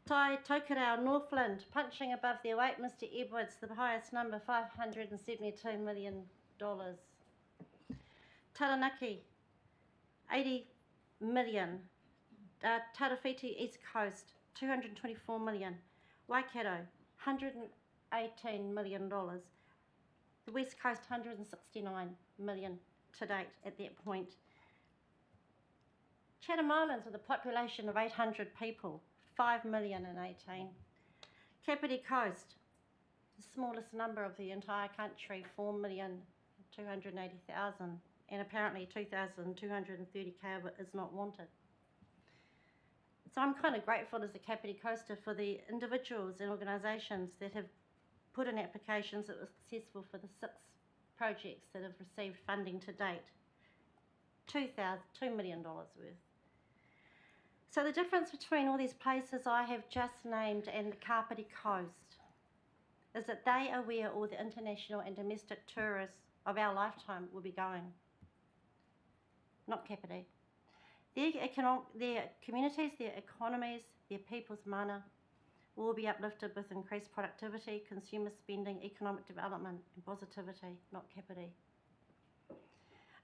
Speaker 15: Tokerau, Northland, punching above their weight, Mr. Edwards, the highest number, $572 million. Taranaki, $80 million. Tarawhiti, East Coast, $224 million. Waikato, $118 million. The West Coast, $169 million to date at that point. Chatham Islands, with a population of 800 people, 5 million in 18. Kapiti Coast, the smallest number of the entire country, 4,280,000, and apparently 2,230 of it is not wanted. So I'm kind of grateful as a Kapiti Coaster for the individuals and organisations that have put in applications that were successful for the 6 projects that have received funding to date. $2 million worth. So the difference between all these places I have just named and the Kapiti Coast is that they are where all the international and domestic tourists of our lifetime will be going, not Kapiti. Their communities, their economies, their people's mana will be uplifted with increased productivity, consumer spending, economic development and positivity, not Kapiti.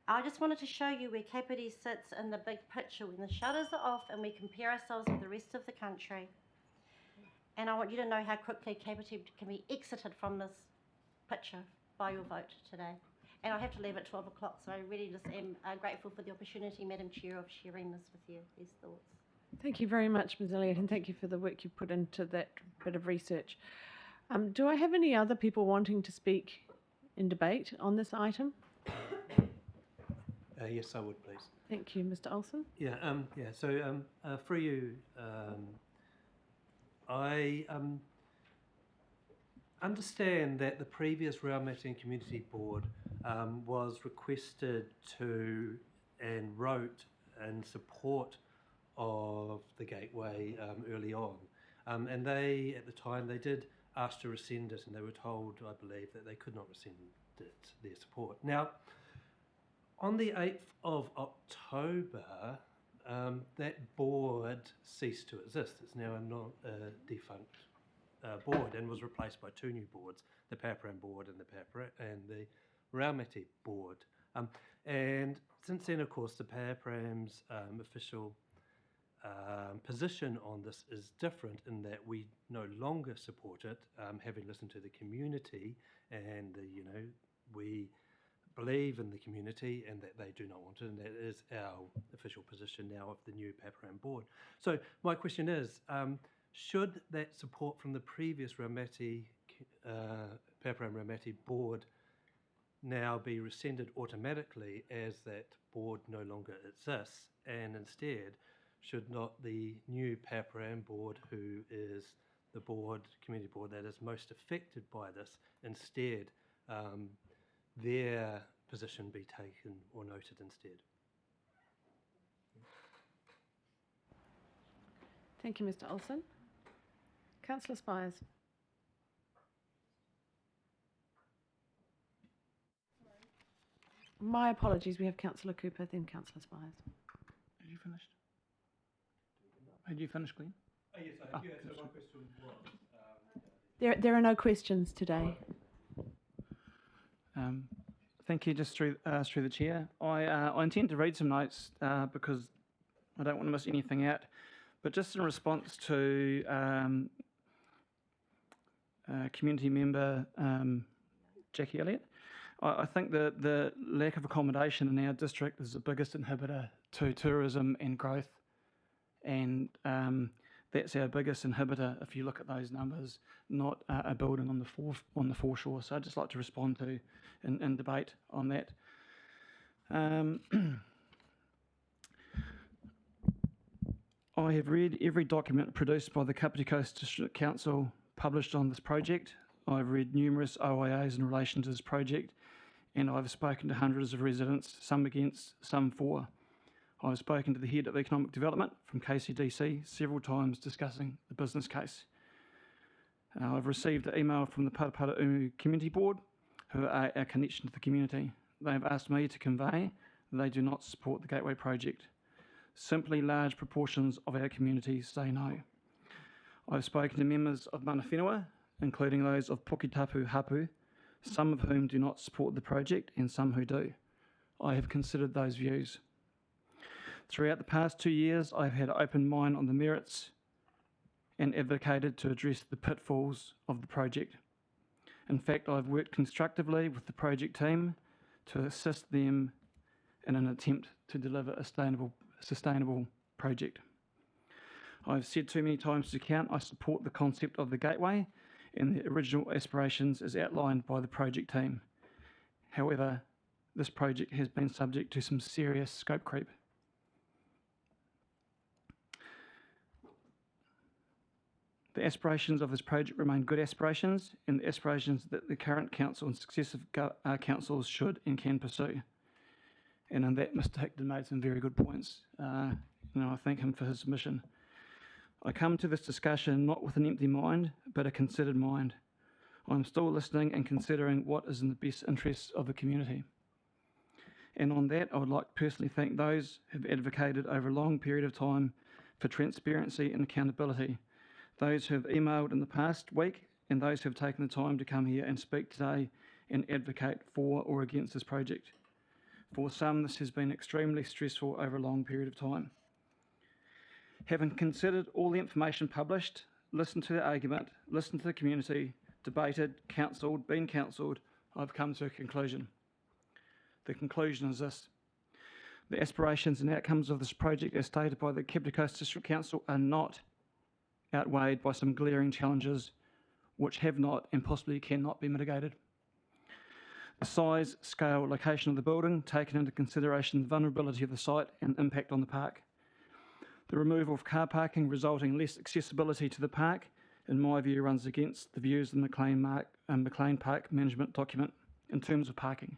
Speaker 15: I just wanted to show you where Kapiti sits in the big picture when the shutters are off and we compare ourselves with the rest of the country. And I want you to know how quickly Kapiti can be exited from this picture by your vote today. And I have to leave at 12 o'clock, so I really just am grateful for the opportunity, Madam Chair, of sharing this with you, these thoughts.
Speaker 2: Thank you very much, Ms. Elliott, and thank you for the work you've put into that bit of research. Do I have any other people wanting to speak in debate on this item?
Speaker 16: Yes, I would, please.
Speaker 2: Thank you, Mr. Olsen.
Speaker 16: So for you, I understand that the previous Raumati and Community Board was requested to and wrote in support of the Gateway early on. And they, at the time, they did ask to rescind it, and they were told, I believe, that they could not rescind it, their support. Now, on the 8th of October, that board ceased to exist. It's now a defunct board and was replaced by 2 new boards, the Paparam board and the Raumati board. And since then, of course, the Paparam's official position on this is different in that we no longer support it, having listened to the community, and we believe in the community and that they do not want it, and that is our official position now of the new Paparam board. So my question is, should that support from the previous Paparam Raumati board now be rescinded automatically as that board no longer exists, and instead should not the new Paparam board, who is the community board that is most affected by this, instead their position be taken or noted instead?
Speaker 2: Thank you, Mr. Olsen. Councillor Spires. My apologies, we have Councillor Cooper, then Councillor Spires.
Speaker 5: Have you finished? Had you finished, Glenn?
Speaker 16: Yes, I have. So my question was...
Speaker 2: There are no questions today.
Speaker 5: Thank you. Just through the chair, I intend to read some notes because I don't want to miss anything out. But just in response to community member Jackie Elliott, I think that the lack of accommodation in our district is the biggest inhibitor to tourism and growth, and that's our biggest inhibitor if you look at those numbers, not a building on the foreshore. So I'd just like to respond to in debate on that. I have read every document produced by the Kapiti Coast District Council published on this project. I've read numerous OIAs in relation to this project, and I've spoken to hundreds of residents, some against, some for. I've spoken to the head of economic development from KCDC several times discussing the business case. I've received an email from the Parapara Umu Community Board, who are our connection to the community. They have asked me to convey that they do not support the Gateway project. Simply large proportions of our community say no. I've spoken to members of Mana Whenua, including those of Puketapu Hapu, some of whom do not support the project and some who do. I have considered those views. Throughout the past 2 years, I've had an open mind on the merits and advocated to address the pitfalls of the project. In fact, I've worked constructively with the project team to assist them in an attempt to deliver a sustainable project. I've said too many times to count, I support the concept of the Gateway and the original aspirations as outlined by the project team. However, this project has been subject to some serious scope creep. The aspirations of this project remain good aspirations, and the aspirations that the current council and successive councils should and can pursue. And in that, Mr. Hickton made some very good points. I thank him for his submission. I come to this discussion not with an empty mind, but a considered mind. I'm still listening and considering what is in the best interests of the community. And on that, I would like to personally thank those who have advocated over a long period of time for transparency and accountability, those who have emailed in the past week, and those who have taken the time to come here and speak today and advocate for or against this project. For some, this has been extremely stressful over a long period of time. Having considered all the information published, listened to the argument, listened to the community, debated, been counselled, I've come to a conclusion. The conclusion is this: the aspirations and outcomes of this project as stated by the Capital Coast District Council are not outweighed by some glaring challenges which have not and possibly cannot be mitigated. The size, scale, location of the building, taken into consideration the vulnerability of the site and impact on the park. The removal of car parking resulting in less accessibility to the park, in my view, runs against the views in the McLean Park Management document in terms of parking.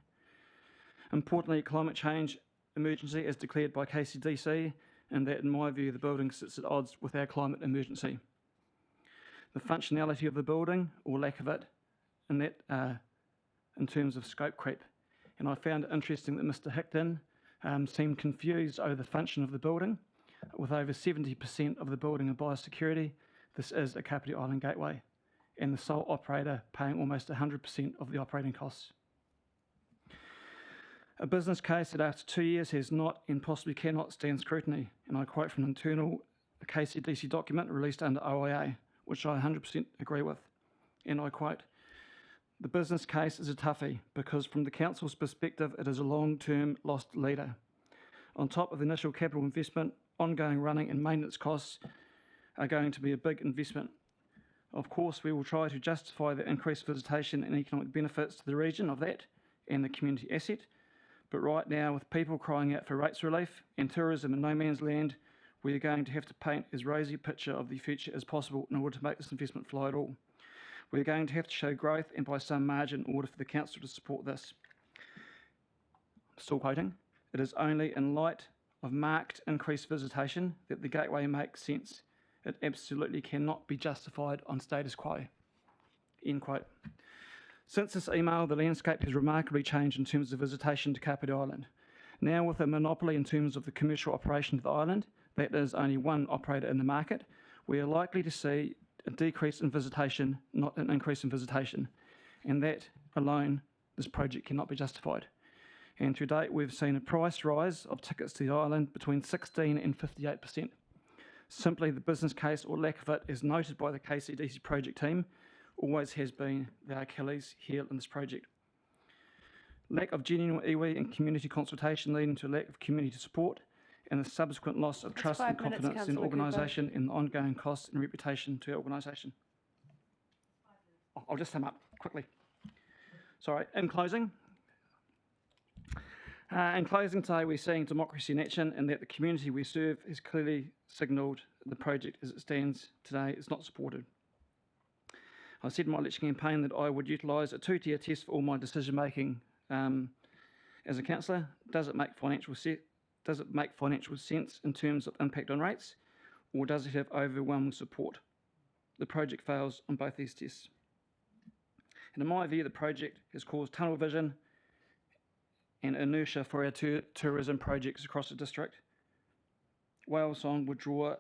Speaker 5: Importantly, climate change emergency as declared by KCDC, and that, in my view, the building sits at odds with our climate emergency. The functionality of the building, or lack of it, in that in terms of scope creep. And I found it interesting that Mr. Hickton seemed confused over the function of the building. With over 70% of the building in biosecurity, this is a Kapiti Island gateway, and the sole operator paying almost 100% of the operating costs. A business case that after 2 years has not and possibly cannot stand scrutiny, and I quote from an internal KCDC document released under OIA, which I 100% agree with, and I quote, "The business case is a toughie because from the council's perspective it is a long-term lost leader. On top of the initial capital investment, ongoing running and maintenance costs are going to be a big investment. Of course, we will try to justify the increased visitation and economic benefits to the region of that and the community asset, but right now, with people crying out for rates relief and tourism in no man's land, we are going to have to paint as rosy a picture of the future as possible in order to make this investment fly at all. We are going to have to show growth and by some margin in order for the council to support this." Still quoting, "It is only in light of marked increased visitation that the gateway makes sense. It absolutely cannot be justified on status quo." End quote. Since this email, the landscape has remarkably changed in terms of visitation to Kapiti Island. Now with a monopoly in terms of the commercial operation of the island, that is only one operator in the market, we are likely to see a decrease in visitation, not an increase in visitation. And that alone, this project cannot be justified. And to date, we've seen a price rise of tickets to the island between 16 and 58%. Simply the business case or lack of it, as noted by the KCDC project team, always has been the Achilles heel in this project. Lack of genuine iwi and community consultation leading to lack of community support and the subsequent loss of trust and confidence in the organisation and the ongoing costs and reputation to our organisation. I'll just sum up quickly. Sorry, in closing today we're seeing democracy in action and that the community we serve has clearly signalled the project as it stands today is not supported. I said in my election campaign that I would utilise a two-tier test for all my decision making as a councillor. Does it make financial sense in terms of impact on rates, or does it have overwhelming support? The project fails on both these tests. And in my view, the project has caused tunnel vision and inertia for our tourism projects across the district. Whale Song would draw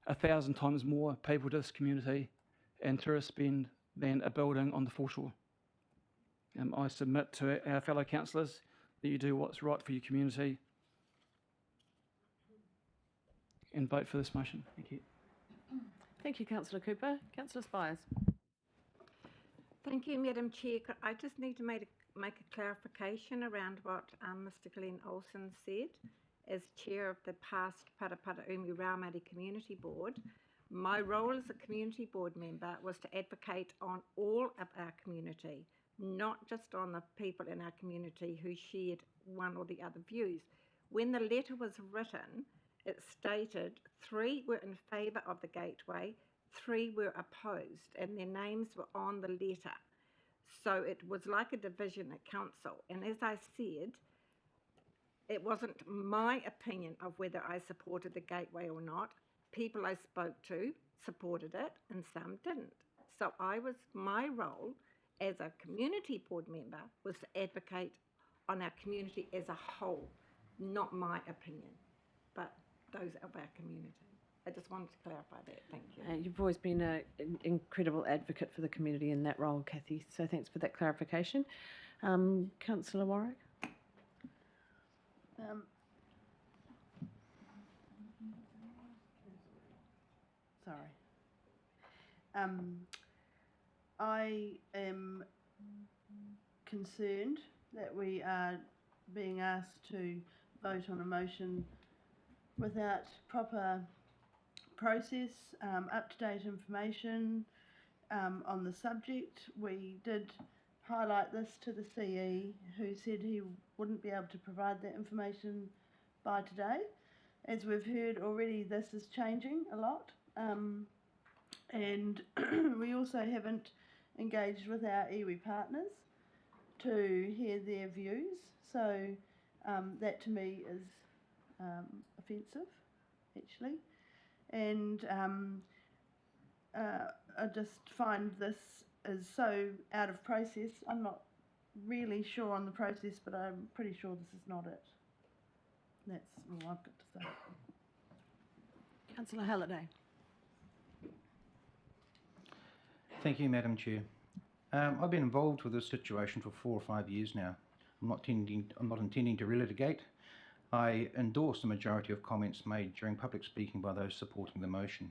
Speaker 5: 1,000 times more people to this community and tourist spend than a building on the foreshore. I submit to our fellow councillors that you do what's right for your community and vote for this motion. Thank you.
Speaker 2: Thank you, Councillor Cooper. Councillor Spires.
Speaker 17: Thank you, Madam Chair. I just need to make a clarification around what Mr. Glenn Olsen said. As chair of the past Parapara Umi Raumati Community Board, my role as a community board member was to advocate on all of our community, not just on the people in our community who shared one or the other views. When the letter was written, it stated 3 were in favour of the gateway, 3 were opposed, and their names were on the letter. So it was like a division at council. And as I said, it wasn't my opinion of whether I supported the gateway or not. People I spoke to supported it and some didn't. So my role as a community board member was to advocate on our community as a whole, not my opinion, but those of our community. I just wanted to clarify that. Thank you.
Speaker 2: You've always been an incredible advocate for the community in that role, Kathy, so thanks for that clarification. Councillor Warwick.
Speaker 11: I am concerned that we are being asked to vote on a motion without proper process, up-to-date information on the subject. We did highlight this to the CE, who said he wouldn't be able to provide that information by today. As we've heard already, this is changing a lot, and we also haven't engaged with our iwi partners to hear their views, so that to me is offensive, actually. And I just find this is so out of process. I'm not really sure on the process, but I'm pretty sure this is not it. That's all I've got to say.
Speaker 2: Councillor Halliday.
Speaker 18: Thank you, Madam Chair. I've been involved with this situation for 4 or 5 years now. I'm not intending to relitigate. I endorse the majority of comments made during public speaking by those supporting the motion.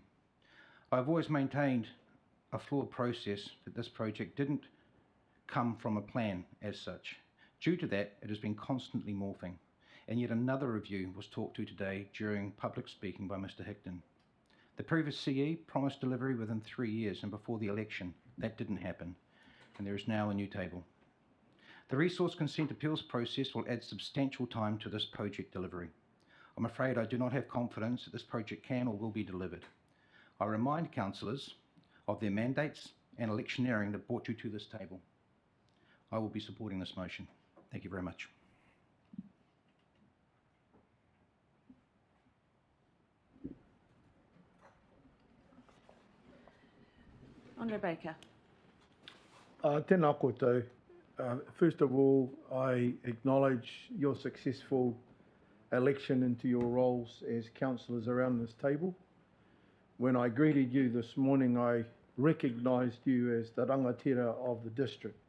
Speaker 18: I've always maintained a flawed process, that this project didn't come from a plan as such. Due to that, it has been constantly morphing, and yet another review was talked to today during public speaking by Mr. Hickton. The previous CE promised delivery within 3 years and before the election. That didn't happen, and there is now a new table. The resource consent appeals process will add substantial time to this project delivery. I'm afraid I do not have confidence that this project can or will be delivered. I remind councillors of their mandates and electioneering that brought you to this table. I will be supporting this motion. Thank you very much.
Speaker 2: Andre Baker.
Speaker 19: Tēnā koutou. First of all, I acknowledge your successful election into your roles as councillors around this table. When I greeted you this morning, I recognised you as the rangatira of the district.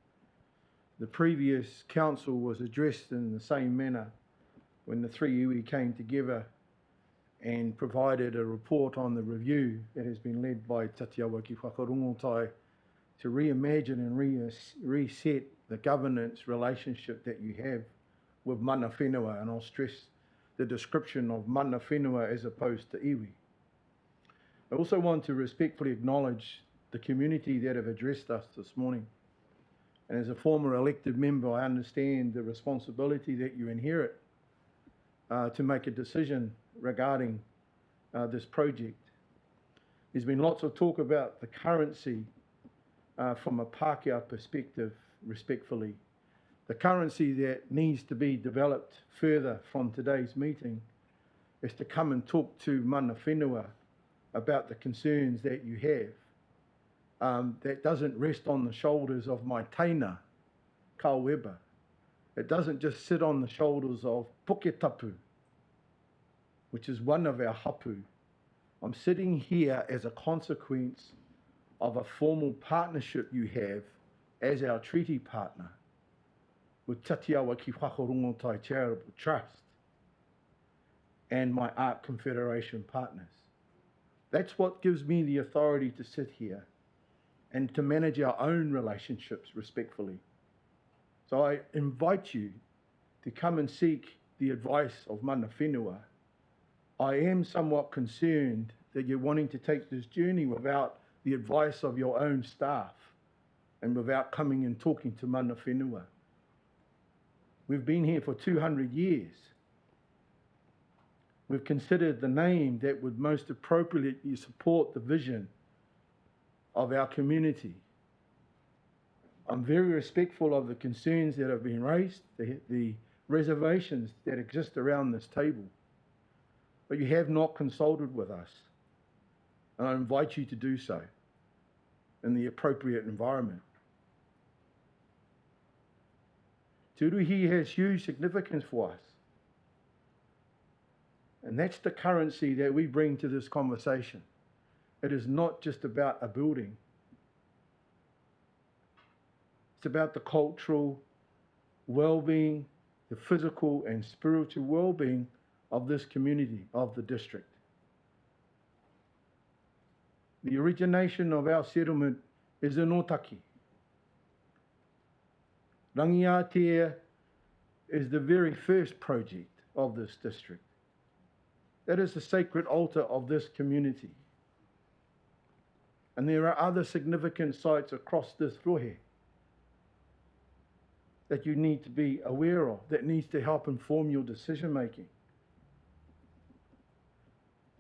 Speaker 19: The previous council was addressed in the same manner when the 3 iwi came together and provided a report on the review that has been led by Tatiawa ki Whakarongotai to reimagine and reset the governance relationship that you have with mana whenua, and I'll stress the description of mana whenua as opposed to iwi. I also want to respectfully acknowledge the community that have addressed us this morning. And as a former elected member, I understand the responsibility that you inherit to make a decision regarding this project. There's been lots of talk about the currency from a Pākehā perspective, respectfully. The currency that needs to be developed further from today's meeting is to come and talk to mana whenua about the concerns that you have. That doesn't rest on the shoulders of my taina, Kaweba. It doesn't just sit on the shoulders of Puketapu, which is one of our hapu. I'm sitting here as a consequence of a formal partnership you have as our treaty partner with Tatiawa Ki Whakarongotai Charitable Trust and my Art Confederation partners. That's what gives me the authority to sit here and to manage our own relationships respectfully. So I invite you to come and seek the advice of mana whenua. I am somewhat concerned that you're wanting to take this journey without the advice of your own staff and without coming and talking to mana whenua. We've been here for 200 years. We've considered the name that would most appropriately support the vision of our community. I'm very respectful of the concerns that have been raised, the reservations that exist around this table, but you have not consulted with us, and I invite you to do so in the appropriate environment. Uruhi has huge significance for us, and that's the currency that we bring to this conversation. It is not just about a building. It's about the cultural well-being, the physical and spiritual well-being of this community, of the district. The origination of our settlement is in Otaki. Rangiatea is the very first project of this district. That is the sacred altar of this community. And there are other significant sites across this rohe that you need to be aware of, that needs to help inform your decision making.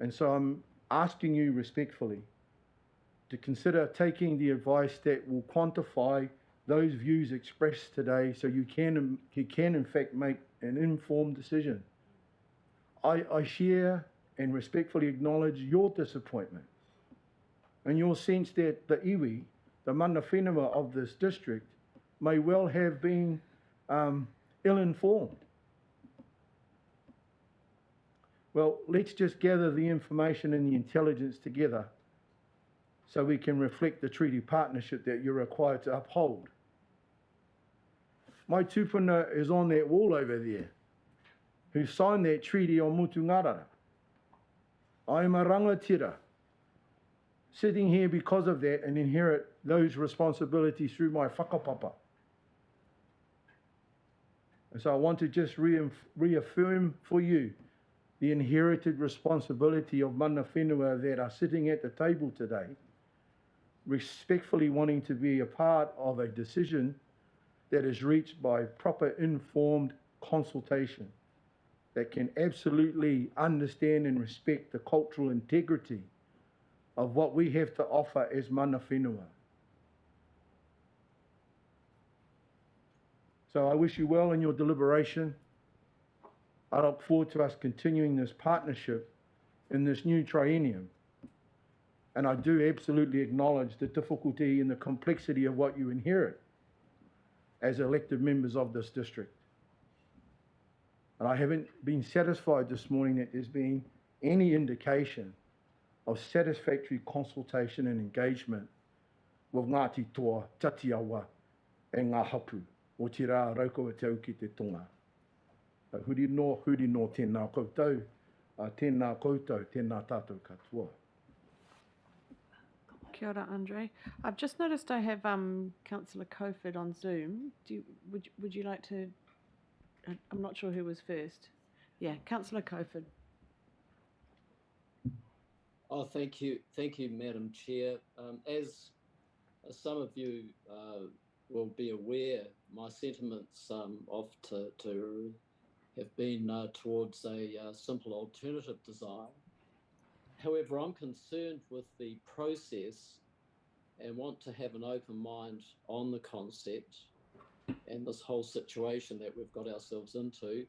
Speaker 19: And so I'm asking you respectfully to consider taking the advice that will quantify those views expressed today so you can in fact make an informed decision. I share and respectfully acknowledge your disappointment and your sense that the iwi, the mana whenua of this district, may well have been ill-informed. Well, let's just gather the information and the intelligence together so we can reflect the treaty partnership that you're required to uphold. My tupuna is on that wall over there, who signed that treaty on Mutu Ngarara. I'm a rangatira, sitting here because of that and inherit those responsibilities through my whakapapa. And so I want to just reaffirm for you the inherited responsibility of mana whenua that are sitting at the table today, respectfully wanting to be a part of a decision that is reached by proper informed consultation that can absolutely understand and respect the cultural integrity of what we have to offer as mana whenua. So I wish you well in your deliberation. I look forward to us continuing this partnership in this new triennium. And I do absolutely acknowledge the difficulty and the complexity of what you inherit as elected members of this district. And I haven't been satisfied this morning that there's been any indication of satisfactory consultation and engagement with Ngāti Toa, Tatiawa, and ngā hapu o te rā raukaua te au ki te tonga. Huri no tēnā koutou, tēnā koutou, tēnā tātou katoa.
Speaker 2: Kia ora, Andre. I've just noticed I have Councillor Coford on Zoom. Would you like to? I'm not sure who was first. Yeah, Councillor Coford.
Speaker 9: Oh, thank you, Madam Chair. As some of you will be aware, my sentiments off to have been towards a simple alternative design. However, I'm concerned with the process and want to have an open mind on the concept and this whole situation that we've got ourselves into.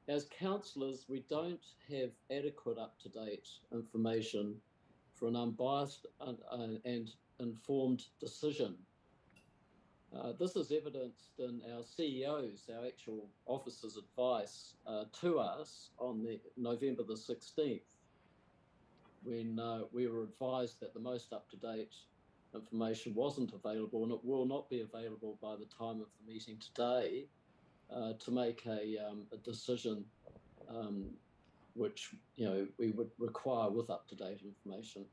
Speaker 9: As councillors, we don't have adequate up-to-date information for an unbiased and informed decision. This is evidenced in our CEO's, our actual officer's advice to us on November the 16th, when we were advised that the most up-to-date information wasn't available, and it will not be available by the time of the meeting today to make a decision which we would require with up-to-date information.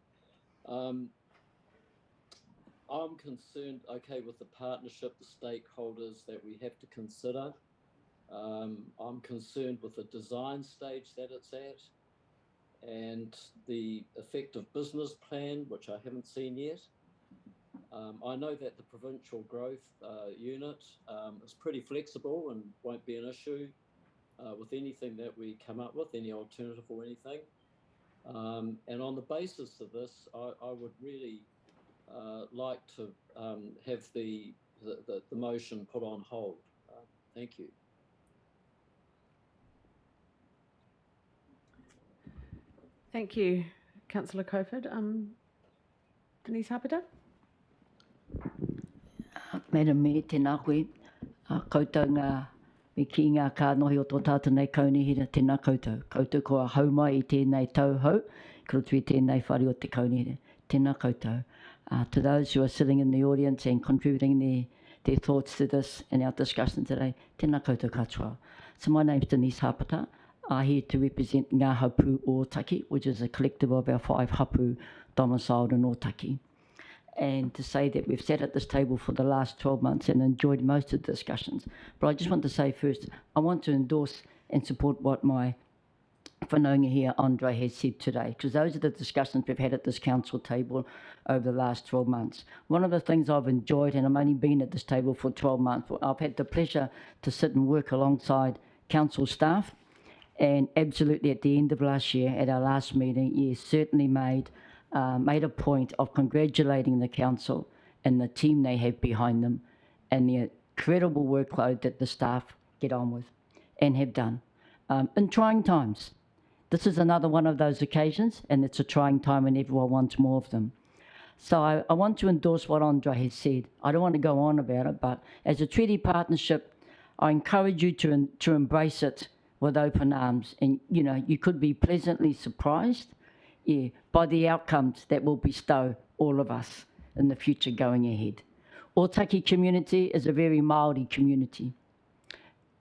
Speaker 9: I'm concerned, with the partnership, the stakeholders that we have to consider. I'm concerned with the design stage that it's at and the effective business plan, which I haven't seen yet. I know that the provincial growth unit is pretty flexible and won't be an issue with anything that we come up with, any alternative or anything. And on the basis of this, I would really like to have the motion put on hold. Thank you.
Speaker 2: Thank you, Councillor Coford. Denise Hapita.
Speaker 20: Madam Mayor, tēnā koe. Koutou ngā me ki ngā kānohi o tō tātou nei kaunihira, tēnā koutou. Koutou ko a haumai I tēnei tauhou, kura tui tēnei whare o te kaunihira. Tēnā koutou. To those who are sitting in the audience and contributing their thoughts to this and our discussion today, tēnā koutou katoa. So my name's Denise Hapita. I'm here to represent Ngā Hapu o Otaki, which is a collective of our 5 hapu domiciled in Otaki. And to say that we've sat at this table for the last 12 months and enjoyed most of the discussions. But I just want to say first, I want to endorse and support what my whanaunga here, Andre, has said today, because those are the discussions we've had at this council table over the last 12 months. One of the things I've enjoyed, and I've only been at this table for 12 months, I've had the pleasure to sit and work alongside council staff, and absolutely at the end of last year, at our last meeting, yes, certainly made a point of congratulating the council and the team they have behind them and the incredible workload that the staff get on with and have done in trying times. This is another one of those occasions, and it's a trying time and everyone wants more of them. So I want to endorse what Andre has said. I don't want to go on about it, but as a treaty partnership, I encourage you to embrace it with open arms. And, you could be pleasantly surprised by the outcomes that will bestow all of us in the future going ahead. Otaki community is a very Māori community.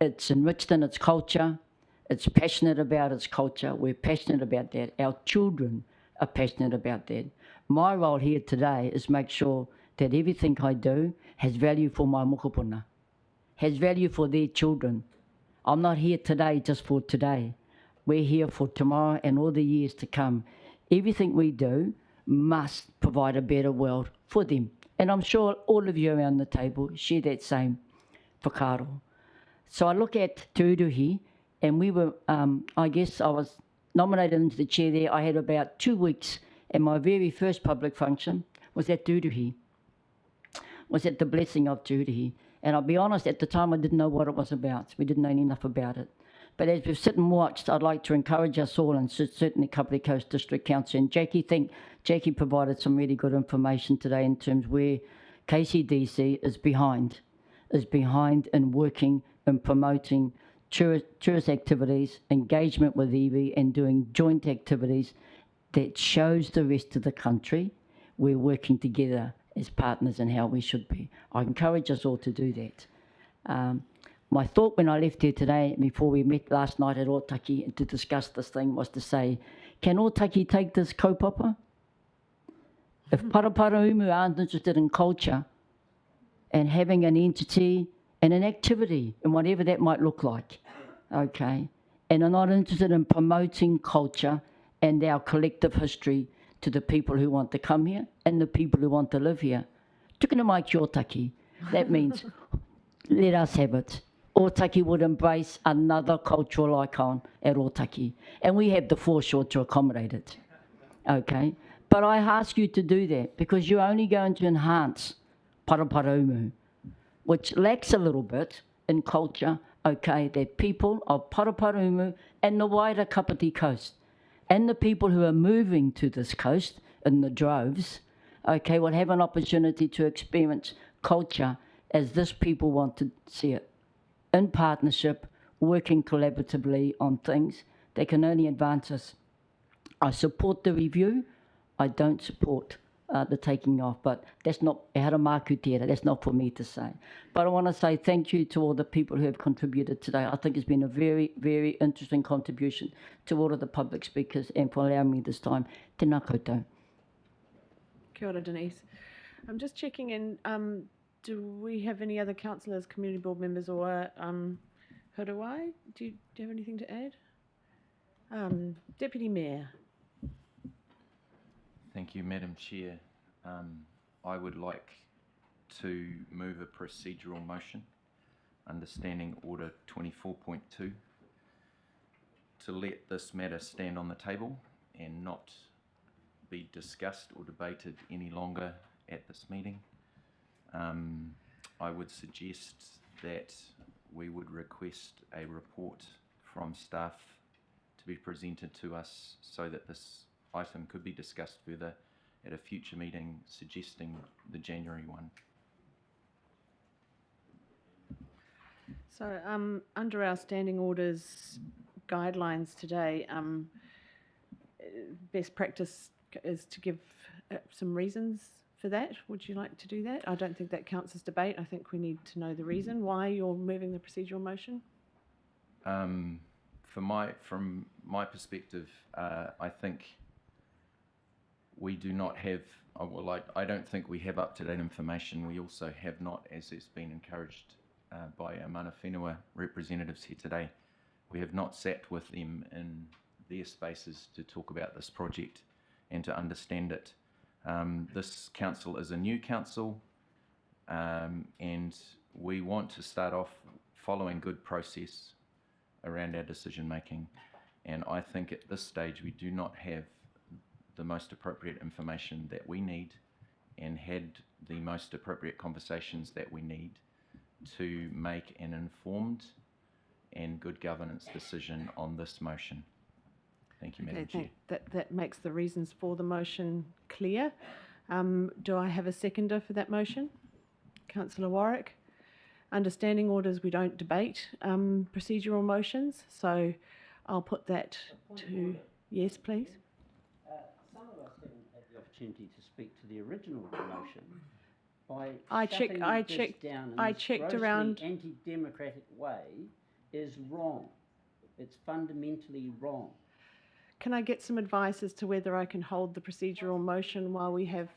Speaker 20: It's enriched in its culture. It's passionate about its culture. We're passionate about that. Our children are passionate about that. My role here today is make sure that everything I do has value for my mokopuna, has value for their children. I'm not here today just for today. We're here for tomorrow and all the years to come. Everything we do must provide a better world for them. And I'm sure all of you around the table share that same whakaaro. So I look at Te Uruhi, and we were, I guess I was nominated into the chair there. I had about 2 weeks, and my very first public function was at Te Uruhi, was at the blessing of Te Uruhi. And I'll be honest, at the time I didn't know what it was about. We didn't know enough about it. But as we've sit and watched, I'd like to encourage us all, and certainly Kapiti Coast District Council, and Jackie provided some really good information today in terms where KCDC is behind in working and promoting tourist activities, engagement with iwi, and doing joint activities that shows the rest of the country we're working together as partners and how we should be. I encourage us all to do that. My thought when I left here today, before we met last night at Otaki and to discuss this thing, was to say, can Otaki take this kaupapa? If Paraparaumu aren't interested in culture and having an entity and an activity and whatever that might look like, okay, and are not interested in promoting culture and our collective history to the people who want to come here and the people who want to live here, tukuna mai ki Otaki. That means let us have it. Otaki would embrace another cultural icon at Otaki, and we have the foreshore to accommodate it, okay? But I ask you to do that because you're only going to enhance Paraparaumu, which lacks a little bit in culture, okay, that people of Paraparaumu and the wider Kapiti coast and the people who are moving to this coast in the droves, okay, will have an opportunity to experience culture as this people want to see it, in partnership, working collaboratively on things that can only advance us. I support the review. I don't support the taking off, but that's not, e hara māku tērā, that's not for me to say. But I want to say thank you to all the people who have contributed today. I think it's been a very, very interesting contribution to all of the public speakers and for allowing me this time. Tēnā koutou.
Speaker 2: Kia ora, Denise. I'm just checking in. Do we have any other councillors, community board members, or Uruhi? Do you have anything to add? Deputy Mayor.
Speaker 7: Thank you, Madam Chair. I would like to move a procedural motion, understanding Order 24.2, to let this matter stand on the table and not be discussed or debated any longer at this meeting. I would suggest that we would request a report from staff to be presented to us so that this item could be discussed further at a future meeting, suggesting the January one.
Speaker 2: So under our standing orders guidelines today, best practice is to give some reasons for that. Would you like to do that? I don't think that counts as debate. I think we need to know the reason why you're moving the procedural motion.
Speaker 7: From my perspective, I think we do not have, I don't think we have up-to-date information. We also have not, as has been encouraged by our mana whenua representatives here today, we have not sat with them in their spaces to talk about this project and to understand it. This council is a new council, and we want to start off following good process around our decision making. And I think at this stage we do not have the most appropriate information that we need and had the most appropriate conversations that we need to make an informed and good governance decision on this motion. Thank you, Madam Chair.
Speaker 2: That makes the reasons for the motion clear. Do I have a seconder for that motion? Councillor Warwick. Understanding orders, we don't debate procedural motions, so I'll put that to yes, please.
Speaker 8: Some of us haven't had the opportunity to speak to the original motion.
Speaker 2: I checked around.
Speaker 8: Anti-democratic way is wrong. It's fundamentally wrong.
Speaker 2: Can I get some advice as to whether I can hold the procedural motion while we have...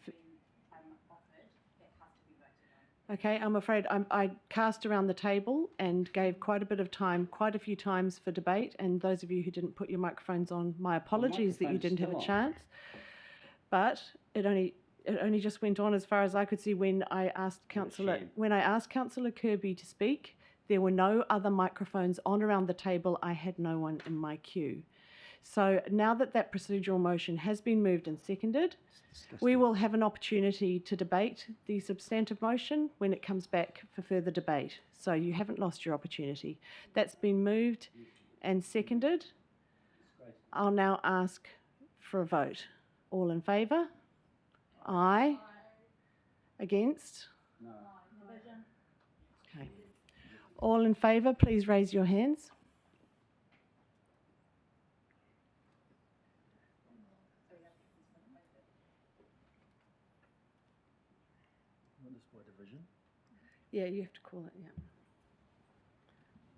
Speaker 2: Okay, I'm afraid I cast around the table and gave quite a bit of time, quite a few times for debate, and those of you who didn't put your microphones on, my apologies that you didn't have a chance. But it only just went on as far as I could see when I asked Councillor Kirby to speak. There were no other microphones on around the table. I had no one in my queue. So now that that procedural motion has been moved and seconded, we will have an opportunity to debate the substantive motion when it comes back for further debate. So you haven't lost your opportunity. That's been moved and seconded. I'll now ask for a vote. All in favour? Aye. Against?
Speaker 8: No.
Speaker 2: Okay. All in favour, please raise your hands. Yeah, you have to call it, yeah.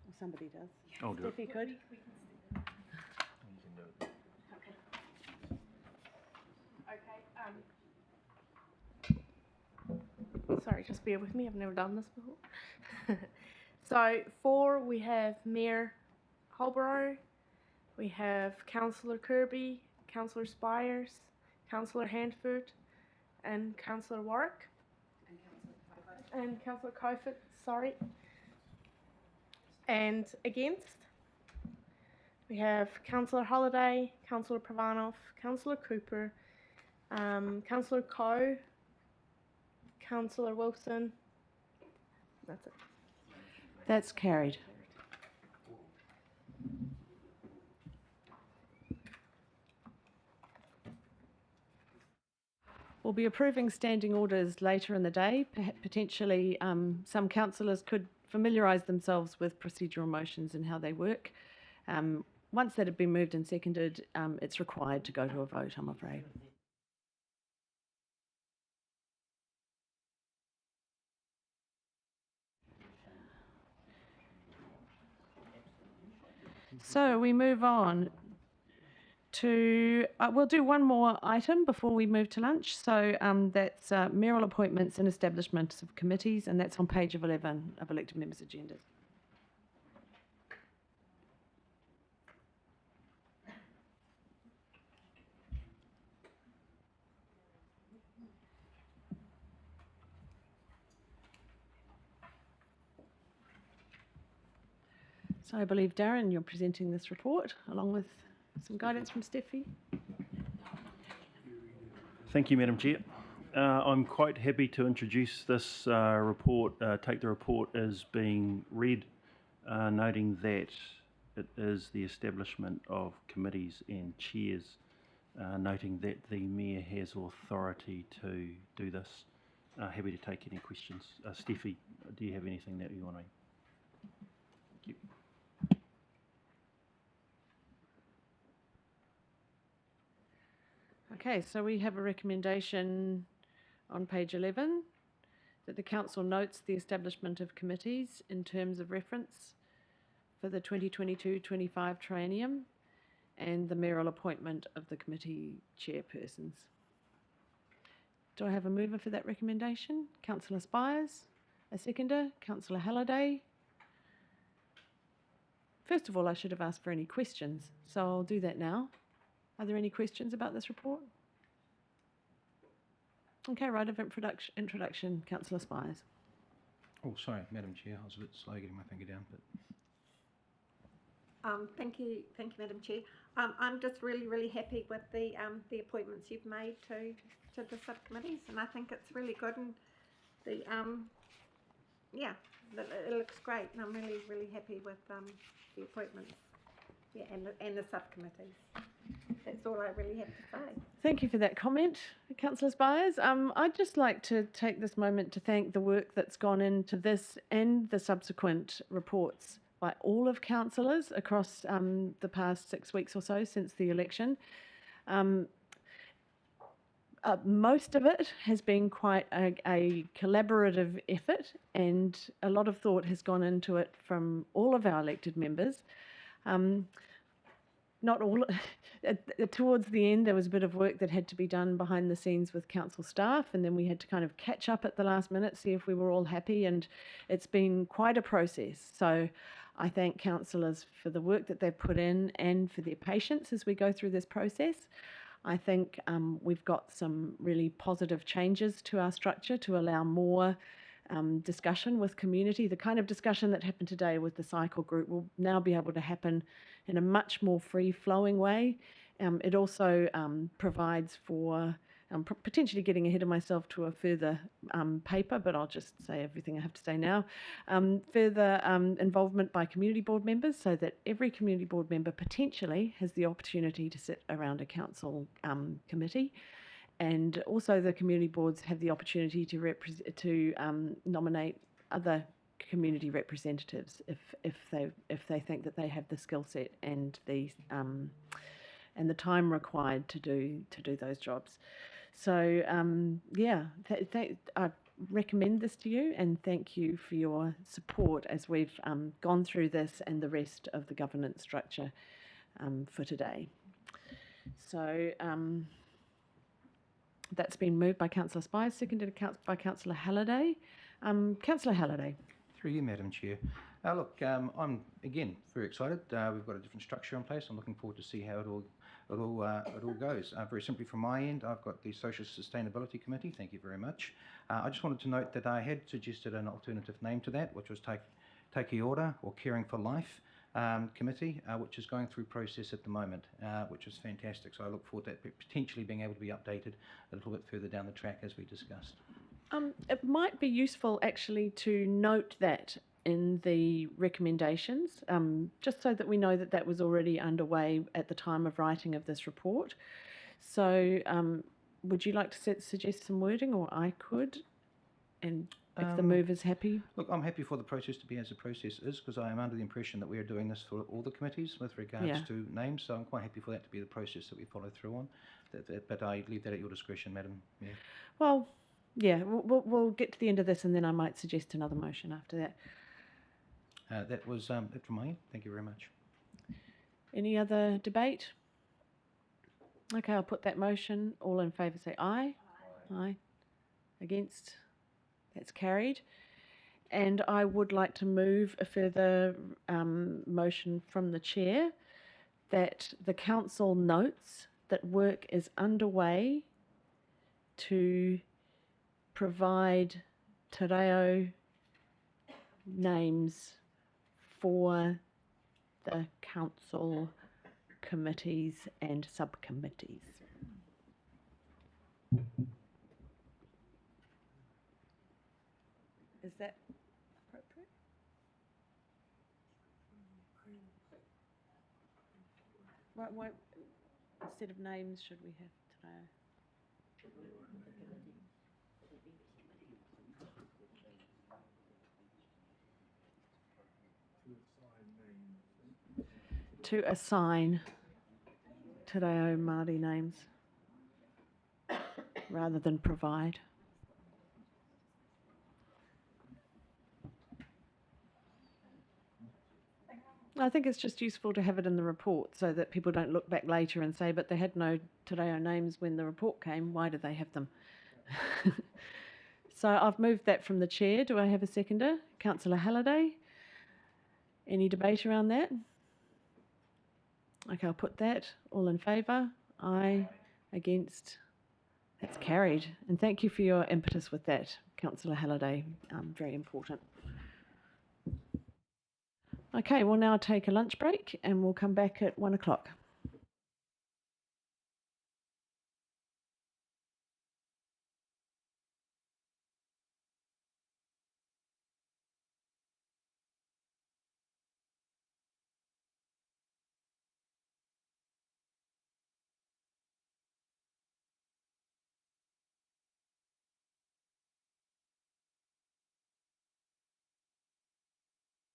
Speaker 2: Or somebody does.
Speaker 13: I'll do it.
Speaker 2: If you could.
Speaker 10: Sorry, just bear with me. I've never done this before. So, for we have Mayor Holborough, we have Councillor Kirby, Councillor Spires, Councillor Handford, and Councillor Warwick. And Councillor Kofit, sorry. And against, we have Councillor Holliday, Councillor Pravanov, Councillor Cooper,
Speaker 21: Councillor Coe, Councillor Wilson. That's it.
Speaker 2: That's carried. We'll be approving standing orders later in the day. Potentially, some councillors could familiarise themselves with procedural motions and how they work. Once that have been moved and seconded, it's required to go to a vote, I'm afraid. So we move on to, we'll do one more item before we move to lunch. So that's mayoral appointments and establishments of committees, and that's on page 11 of elected members' agendas. So I believe, Darren, you're presenting this report along with some guidance from Steffi.
Speaker 1: Thank you, Madam Chair. I'm quite happy to introduce this report, take the report as being read, noting that it is the establishment of committees and chairs, noting that the Mayor has authority to do this. Happy to take any questions. Steffi, do you have anything that you want to? Thank you.
Speaker 2: Okay, so we have a recommendation on page 11 that the council notes the establishment of committees in terms of reference for the 2022-25 triennium and the mayoral appointment of the committee chairpersons. Do I have a mover for that recommendation? Councillor Spires, a seconder, Councillor Halliday. First of all, I should have asked for any questions, so I'll do that now. Are there any questions about this report? Okay, right of introduction, Councillor Spires.
Speaker 18: Oh, sorry, Madam Chair, I was a bit slow getting my finger down. But
Speaker 17: thank you, Madam Chair. I'm just really happy with the appointments you've made to the subcommittees, and I think it's really good. And the yeah, it looks great, and I'm really happy with the appointments. Yeah, and the subcommittees. That's all I really have to say.
Speaker 2: Thank you for that comment, Councillor Spires. I'd just like to take this moment to thank the work that's gone into this and the subsequent reports by all of councillors across the past 6 weeks or so since the election. Most of it has been quite a collaborative effort, and a lot of thought has gone into it from all of our elected members. Not all, towards the end there was a bit of work that had to be done behind the scenes with council staff, and then we had to kind of catch up at the last minute, see if we were all happy, and it's been quite a process. So I thank councillors for the work that they've put in and for their patience as we go through this process. I think we've got some really positive changes to our structure to allow more discussion with community. The kind of discussion that happened today with the cycle group will now be able to happen in a much more free-flowing way. It also provides for potentially getting ahead of myself to a further paper, but I'll just say everything I have to say now. Further involvement by community board members, so that every community board member potentially has the opportunity to sit around a council committee. And also the community boards have the opportunity to nominate other community representatives if they think that they have the skill set and the time required to do those jobs. So yeah, I recommend this to you, and thank you for your support as we've gone through this and the rest of the governance structure for today. So that's been moved by Councillor Spires, seconded by Councillor Halliday. Councillor Halliday.
Speaker 18: Through you, Madam Chair. Look, I'm again very excited. We've got a different structure in place. I'm looking forward to see how it all goes. Very simply from my end, I've got the Social Sustainability Committee. Thank you very much. I just wanted to note that I had suggested an alternative name to that, which was Take Order or Caring for Life. committee, which is going through process at the moment, which is fantastic. So I look forward to that potentially being able to be updated a little bit further down the track as we discussed.
Speaker 2: It might be useful actually to note that in the recommendations, just so that we know that that was already underway at the time of writing of this report. So would you like to suggest some wording, or I could? And if the move is happy?
Speaker 18: Look, I'm happy for the process to be as the process is, because I am under the impression that we are doing this for all the committees with regards to names, so I'm quite happy for that to be the process that we follow through on. But I leave that at your discretion, Madam Mayor.
Speaker 2: Well, yeah, we'll get to the end of this and then I might suggest another motion after that.
Speaker 18: That was it from my end. Thank you very much.
Speaker 2: Any other debate? Okay, I'll put that motion. All in favour say aye. Aye. Against? That's carried. And I would like to move a further motion from the chair that the council notes that work is underway to provide te reo names for the council committees and subcommittees. Is that appropriate? Why, instead of names, should we have today? To assign te reo Māori names rather than provide. I think it's just useful to have it in the report so that people don't look back later and say, but they had no te reo names when the report came, why did they have them? So I've moved that from the chair. Do I have a seconder? Councillor Halliday. Any debate around that? Okay, I'll put that. All in favour? Aye. Against? That's carried. And thank you for your impetus with that, Councillor Halliday. Very important. Okay, we'll now take a lunch break and we'll come back at 1 o'clock.